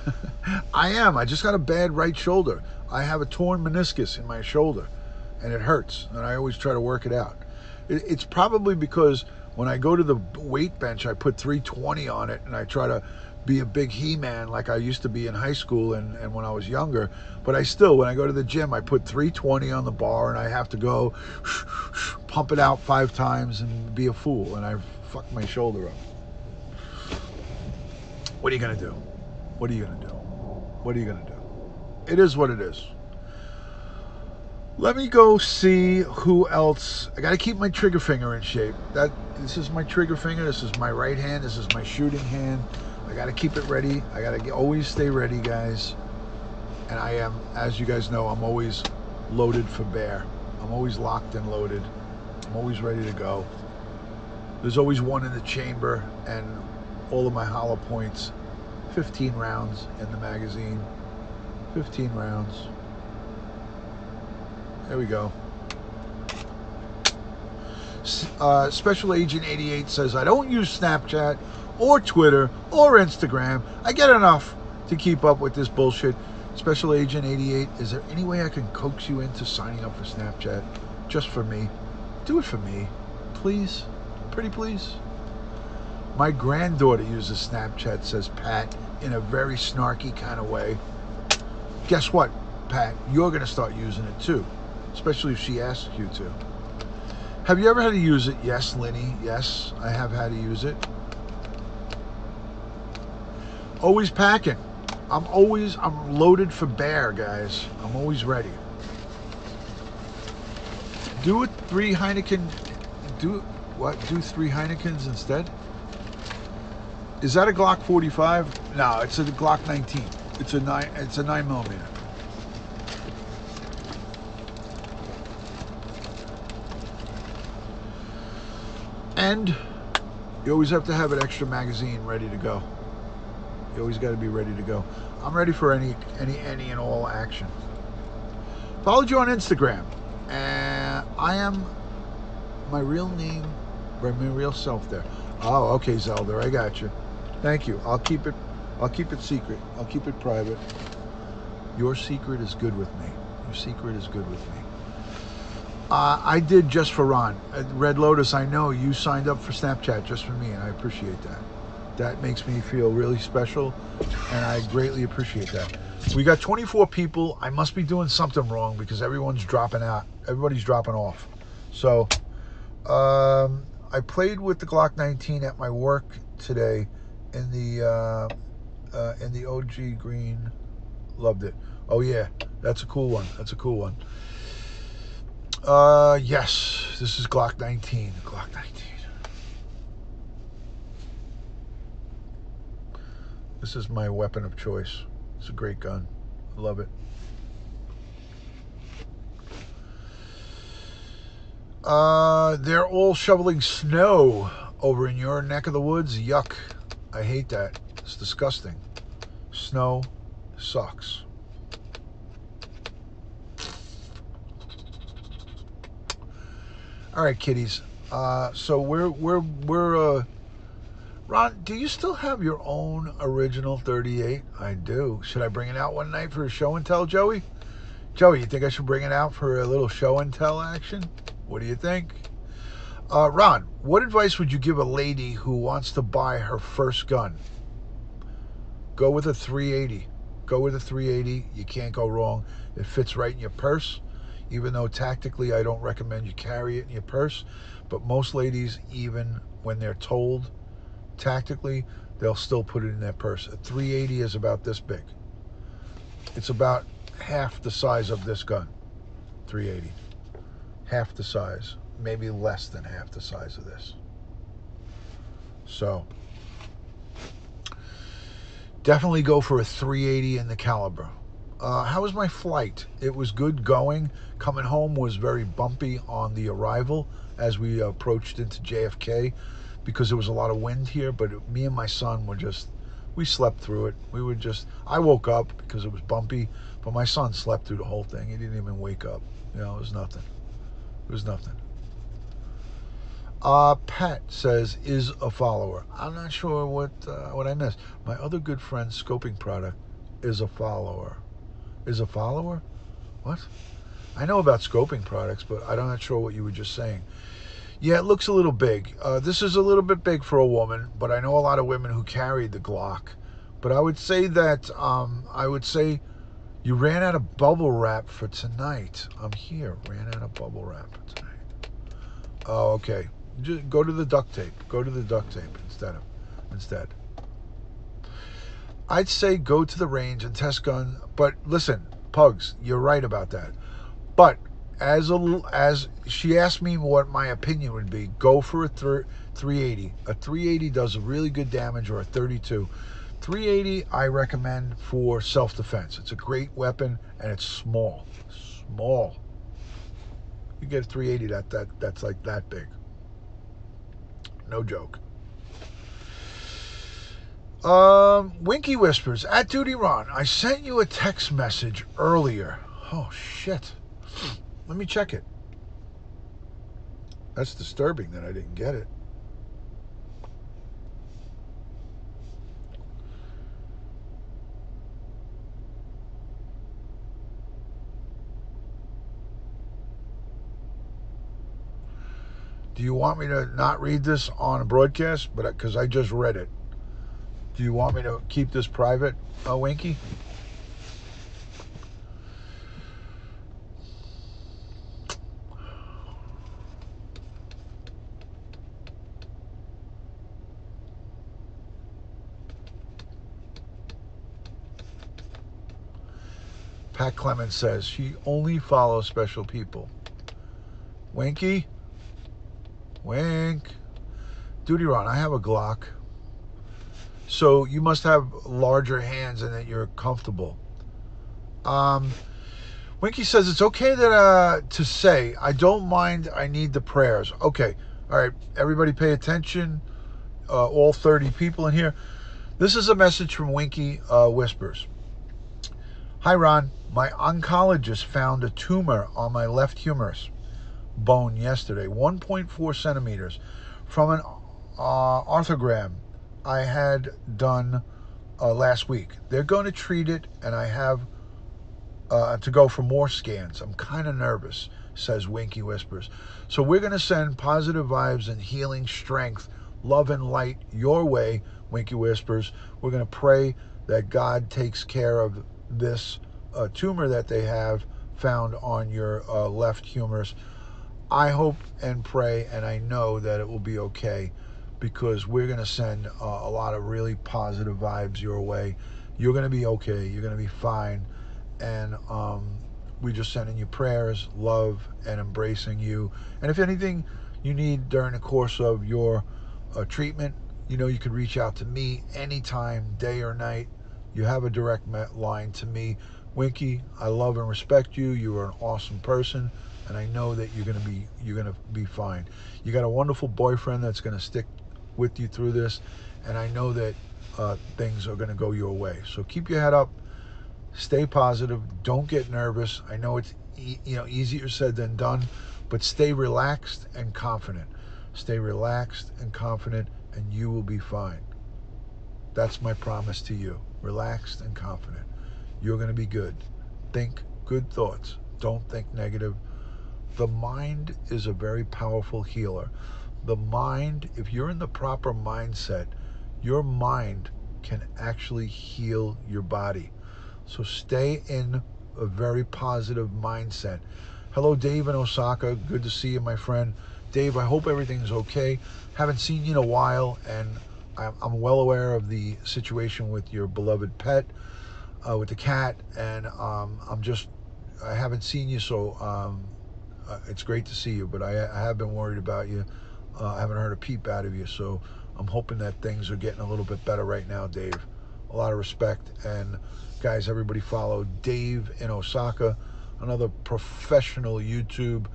Speaker 2: I am. I just got a bad right shoulder. I have a torn meniscus in my shoulder, and it hurts. And I always try to work it out. It's probably because when I go to the weight bench, I put 320 on it, and I try to be a big He-Man like I used to be in high school and when I was younger. But I still, when I go to the gym, I put 320 on the bar, and I have to go pump it out 5 times and be a fool, and I fucked my shoulder up. What are you going to do? What are you going to do? What are you going to do? It is what it is. Let me go see who else. I got to keep my trigger finger in shape. This is my trigger finger. This is my right hand. This is my shooting hand. I got to keep it ready. I got to always stay ready, guys. And I am, as you guys know, I'm always loaded for bear. I'm always locked and loaded. I'm always ready to go. There's always one in the chamber, and all of my hollow points. 15 rounds in the magazine. 15 rounds. There we go. Special Agent 88 says, I don't use Snapchat or Twitter or Instagram. I get enough to keep up with this bullshit. Special Agent 88, is there any way I can coax you into signing up for Snapchat just for me? Do it for me, please. Pretty please. My granddaughter uses Snapchat, says Pat, in a very snarky kind of way. Guess what, Pat? You're going to start using it too, especially if she asks you to. Have you ever had to use it? Yes, Linny. Yes, I have had to use it. Always packing. I'm loaded for bear, guys. I'm always ready. Do it 3 Heineken. Do 3 Heinekens instead? Is that a Glock 45? No, it's a Glock 19. It's a 9mm. And you always have to have an extra magazine ready to go. You always got to be ready to go. I'm ready for any and all action. Followed you on Instagram, and I am my real name, my real self there. Oh, okay, Zelda, I got you. Thank you. I'll keep it secret. I'll keep it private. Your secret is good with me. Your secret is good with me. I did just for Ron. Red Lotus, I know you signed up for Snapchat just for me, and I appreciate that. That makes me feel really special, and I greatly appreciate that. We got 24 people. I must be doing something wrong because everyone's dropping out. Everybody's dropping off. So, I played with the Glock 19 at my work today in the OG green. Loved it. Oh yeah, that's a cool one. That's a cool one. Yes, this is Glock 19. Glock 19. This is my weapon of choice. It's a great gun. I love it. They're all shoveling snow over in your neck of the woods. Yuck. I hate that. It's disgusting. Snow sucks. All right, kiddies. So we're Ron, do you still have your own original 38? I do. Should I bring it out one night for a show and tell, Joey? Joey, you think I should bring it out for a little show and tell action? What do you think? Ron, what advice would you give a lady who wants to buy her first gun? Go with a 380. Go with a 380. You can't go wrong. It fits right in your purse. Even though tactically I don't recommend you carry it in your purse. But most ladies, even when they're told tactically, they'll still put it in their purse. A 380 is about this big. It's about half the size of this gun. 380. Half the size. Maybe less than half the size of this. So definitely go for a 380 in the caliber. How was my flight? It was good going. Coming home was very bumpy on the arrival as we approached into JFK because there was a lot of wind here, but me and my son were just We slept through it. I woke up because it was bumpy, but my son slept through the whole thing. He didn't even wake up. It was nothing. It was nothing. Pat says, is a follower. I'm not sure what I missed. My other good friend, Scoping Product, is a follower. Is a follower? What? I know about scoping products, but I'm not sure what you were just saying. Yeah, it looks a little big. This is a little bit big for a woman, but I know a lot of women who carry the Glock. But I would say that you ran out of bubble wrap for tonight. I'm here. Ran out of bubble wrap for tonight. Oh, okay. Just go to the duct tape. Go to the duct tape instead. I'd say go to the range and test gun. But listen, Pugs, you're right about that. But as she asked me what my opinion would be, go for a 380. A 380 does a really good damage, or a 32. 380 I recommend for self-defense. It's a great weapon, and it's small. Small. You get a 380 that's like that big. No joke. Winky Whispers at Duty Ron. I sent you a text message earlier. Oh shit. Let me check it. That's disturbing that I didn't get it. Do you want me to not read this on a broadcast? But because I just read it. Do you want me to keep this private, Winky? Pat Clemens says she only follows special people. Winky? Wink. Duty Ron, I have a Glock. So you must have larger hands and that you're comfortable. Winky says it's okay that to say, I don't mind, I need the prayers. Okay, all right, everybody pay attention. All 30 people in here. This is a message from Winky Whispers. Hi, Ron. My oncologist found a tumor on my left humerus bone yesterday, 1.4 centimeters, from an arthrogram I had done last week. They're going to treat it, and I have to go for more scans. I'm kind of nervous, says Winky Whispers. So we're going to send positive vibes and healing strength, love and light your way, Winky Whispers. We're going to pray that God takes care of this tumor that they have found on your left humerus. I hope and pray, and I know that it will be okay, because we're going to send a lot of really positive vibes your way. You're going to be okay. You're going to be fine. And we're just sending you prayers, love, and embracing you. And if anything you need during the course of your treatment, you can reach out to me anytime, day or night. You have a direct line to me. Winky, I love and respect you. You are an awesome person, and I know that you're gonna be fine. You got a wonderful boyfriend that's gonna stick with you through this, and I know that things are gonna go your way. So keep your head up. Stay positive. Don't get nervous. I know it's easier said than done, but stay relaxed and confident. Stay relaxed and confident, and you will be fine. That's my promise to you. Relaxed and confident. You're going to be good. Think good thoughts. Don't think negative. The mind is a very powerful healer. The mind, if you're in the proper mindset, your mind can actually heal your body. So stay in a very positive mindset. Hello, Dave in Osaka. Good to see you, my friend. Dave, I hope everything's okay. Haven't seen you in a while, and I'm well aware of the situation with your beloved pet, with the cat, and I haven't seen you, so it's great to see you, but I have been worried about you. I haven't heard a peep out of you, so I'm hoping that things are getting a little bit better right now, Dave. A lot of respect, and guys, everybody follow Dave in Osaka, another professional YouTube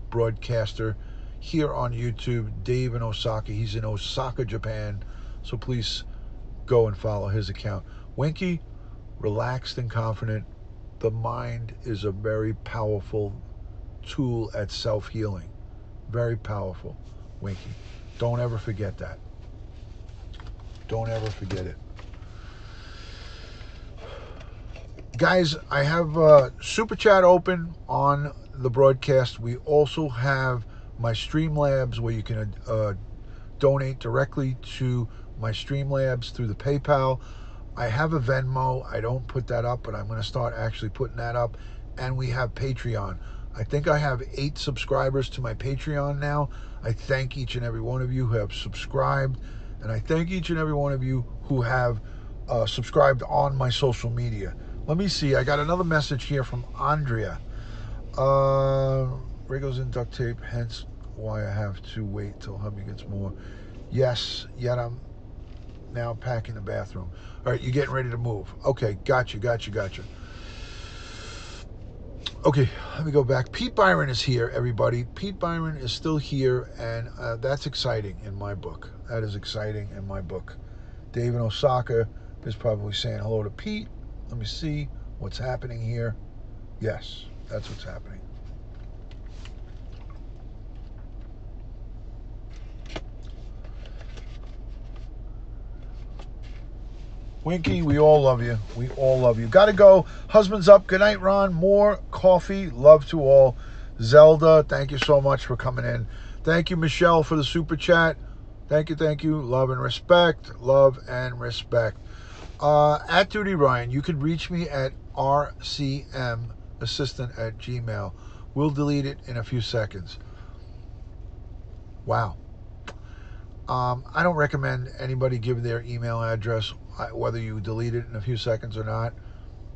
Speaker 2: broadcaster here on YouTube. Dave in Osaka. He's in Osaka, Japan. So please go and follow his account. Winky, relaxed and confident. The mind is a very powerful tool at self-healing. Very powerful, Winky. Don't ever forget that. Don't ever forget it. Guys, I have Super Chat open on the broadcast. We also have my Streamlabs where you can donate directly to my Streamlabs through the PayPal. I have a Venmo. I don't put that up, but I'm going to start actually putting that up. And we have Patreon. I think I have 8 subscribers to my Patreon now. I thank each and every one of you who have subscribed. And I thank each and every one of you who have subscribed on my social media. Let me see. I got another message here from Andrea. Wriggles in duct tape, hence why I have to wait till hubby gets more. Yes, yet I'm now packing the bathroom. All right, you're getting ready to move. Okay, gotcha. Okay, let me go back. Pete Byron is here, everybody. Pete Byron is still here, and that's exciting in my book. That is exciting in my book. Dave in Osaka is probably saying hello to Pete. Let me see what's happening here. Yes, that's what's happening. Winky, we all love you. We all love you. Gotta go. Husband's up. Good night, Ron. More coffee. Love to all. Zelda, thank you so much for coming in. Thank you, Michelle, for the super chat. Thank you. Love and respect. Love and respect. At Duty Ryan, you can reach me at rcmassistant@gmail. We'll delete it in a few seconds. Wow. I don't recommend anybody give their email address, whether you delete it in a few seconds or not.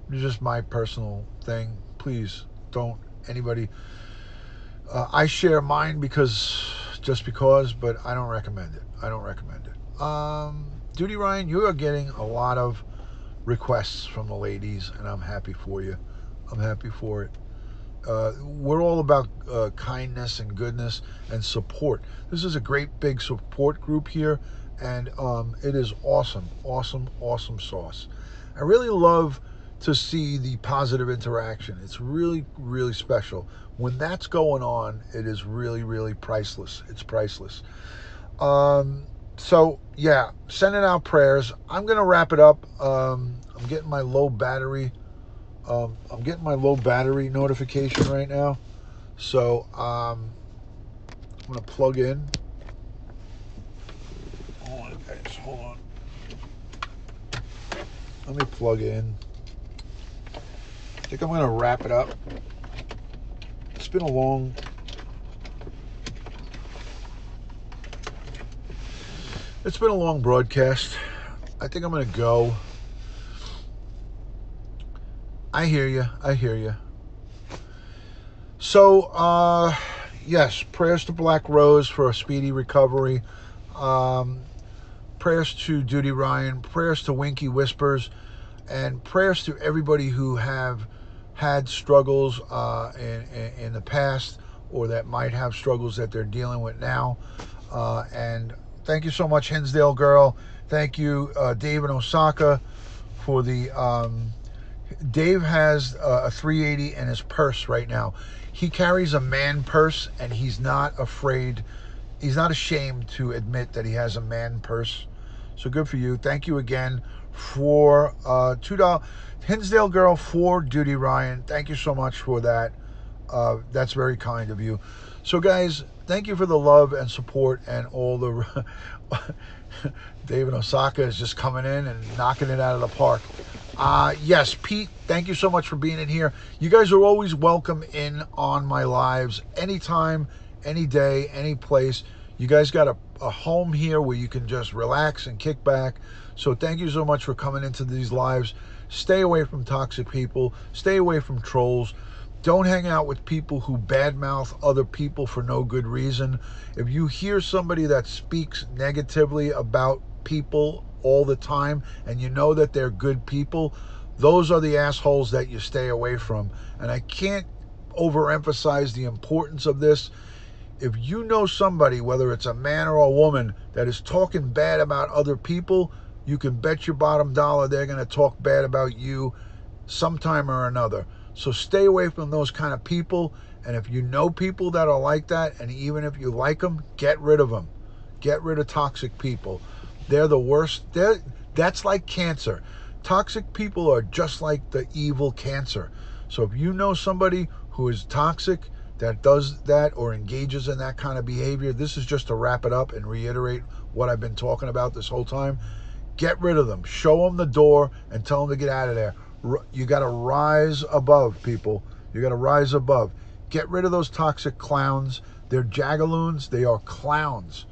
Speaker 2: It's just my personal thing. Please don't anybody. I share mine just because, but I don't recommend it. Duty Ryan, you are getting a lot of requests from the ladies, and I'm happy for you. I'm happy for it. We're all about kindness and goodness and support. This is a great big support group here, and it is awesome sauce. I really love to see the positive interaction. It's really special. When that's going on, it is really priceless. It's priceless. So yeah, sending out prayers. I'm gonna wrap it up. I'm getting my low battery. I'm getting my low battery notification right now. So I'm gonna plug in. Hold on, guys. Hold on. Let me plug in. I think I'm gonna wrap it up. It's been a long broadcast. I think I'm gonna go. I hear you. So, yes, prayers to Black Rose for a speedy recovery. Prayers to Duty Ryan. Prayers to Winky Whispers. And prayers to everybody who have had struggles in the past, or that might have struggles that they're dealing with now. And thank you so much, Hinsdale Girl. Thank you, Dave in Osaka, for the... Dave has a 380 in his purse right now. He carries a man purse, and he's not afraid. He's not ashamed to admit that he has a man purse. So good for you. Thank you again for $2. Hinsdale Girl for Duty Ryan. Thank you so much for that. That's very kind of you. So guys, thank you for the love and support and all the... David Osaka is just coming in and knocking it out of the park. Yes, Pete, thank you so much for being in here. You guys are always welcome in on my lives anytime, any day, any place. You guys got a home here where you can just relax and kick back. So thank you so much for coming into these lives. Stay away from toxic people. Stay away from trolls. Don't hang out with people who badmouth other people for no good reason. If you hear somebody that speaks negatively about people all the time and you know that they're good people, those are the assholes that you stay away from. And I can't overemphasize the importance of this. If you know somebody, whether it's a man or a woman, that is talking bad about other people, you can bet your bottom dollar they're going to talk bad about you sometime or another. So stay away from those kind of people. And if you know people that are like that, and even if you like them, get rid of them. Get rid of toxic people. They're the worst. That's like cancer. Toxic people are just like the evil cancer. So if you know somebody who is toxic, that does that or engages in that kind of behavior, this is just to wrap it up and reiterate what I've been talking about this whole time. Get rid of them. Show them the door and tell them to get out of there. You got to rise above, people. You got to rise above. Get rid of those toxic clowns. They're jagaloons. They are clowns.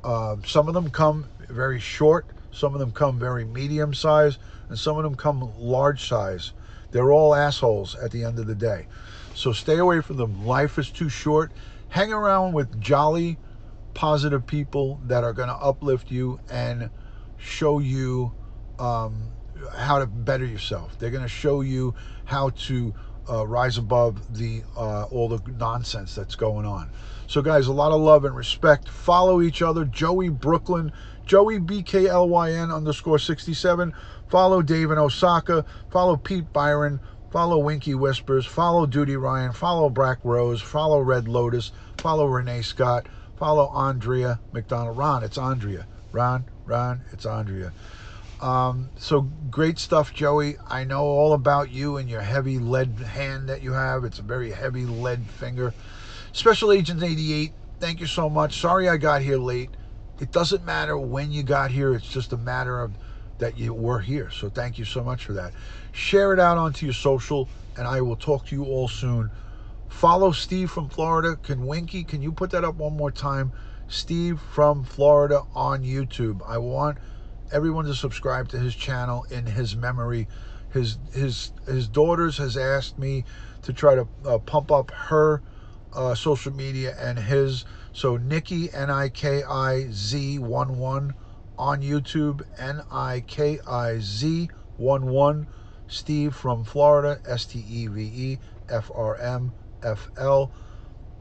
Speaker 2: Some of them come very short. Some of them come very medium size. And some of them come large size. They're all assholes at the end of the day. So stay away from them. Life is too short. Hang around with jolly, positive people that are going to uplift you and show you how to better yourself. They're going to show you how to rise above the all the nonsense that's going on. So guys, a lot of love and respect. Follow each other. Joey Brooklyn, Joey BKLYN_67. Follow Dave in Osaka. Follow Pete Byron. Follow Winky Whispers. Follow Duty Ryan. Follow Brack Rose. Follow Red Lotus. Follow Renee Scott. Follow Andrea McDonald. Ron, it's Andrea. Ron, it's Andrea. So great stuff, Joey. I know all about you and your heavy lead hand that you have. It's a very heavy lead finger. Special Agent 88, thank you so much. Sorry I got here late. It doesn't matter when you got here. It's just a matter of that you were here. So thank you so much for that. Share it out onto your social, and I will talk to you all soon. Follow Steve from Florida. Winky, can you put that up one more time? Steve from Florida on YouTube. I want everyone to subscribe to his channel in his memory. His daughters has asked me to try to pump up her social media and his. So Nikki, NIKIZ11 on YouTube, NIKIZ11. Steve from Florida, STEVEFRMFL.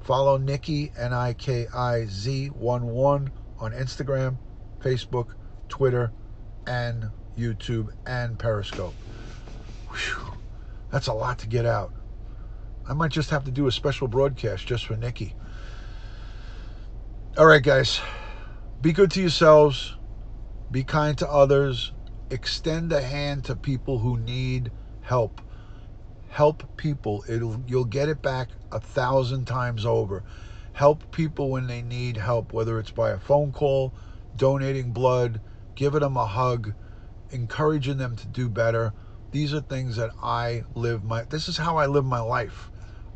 Speaker 2: Follow Nikki, NIKIZ11 on Instagram, Facebook, Twitter, and YouTube, and Periscope. Whew. That's a lot to get out. I might just have to do a special broadcast just for Nikki. All right, guys. Be good to yourselves. Be kind to others. Extend a hand to people who need help. Help people. You'll get it back 1,000 times over. Help people when they need help, whether it's by a phone call, donating blood, giving them a hug, encouraging them to do better. These are things that this is how I live my life.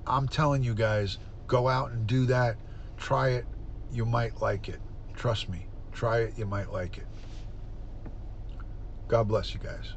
Speaker 2: I'm telling you guys, go out and do that. Try it. You might like it. Trust me. Try it. You might like it. God bless you guys.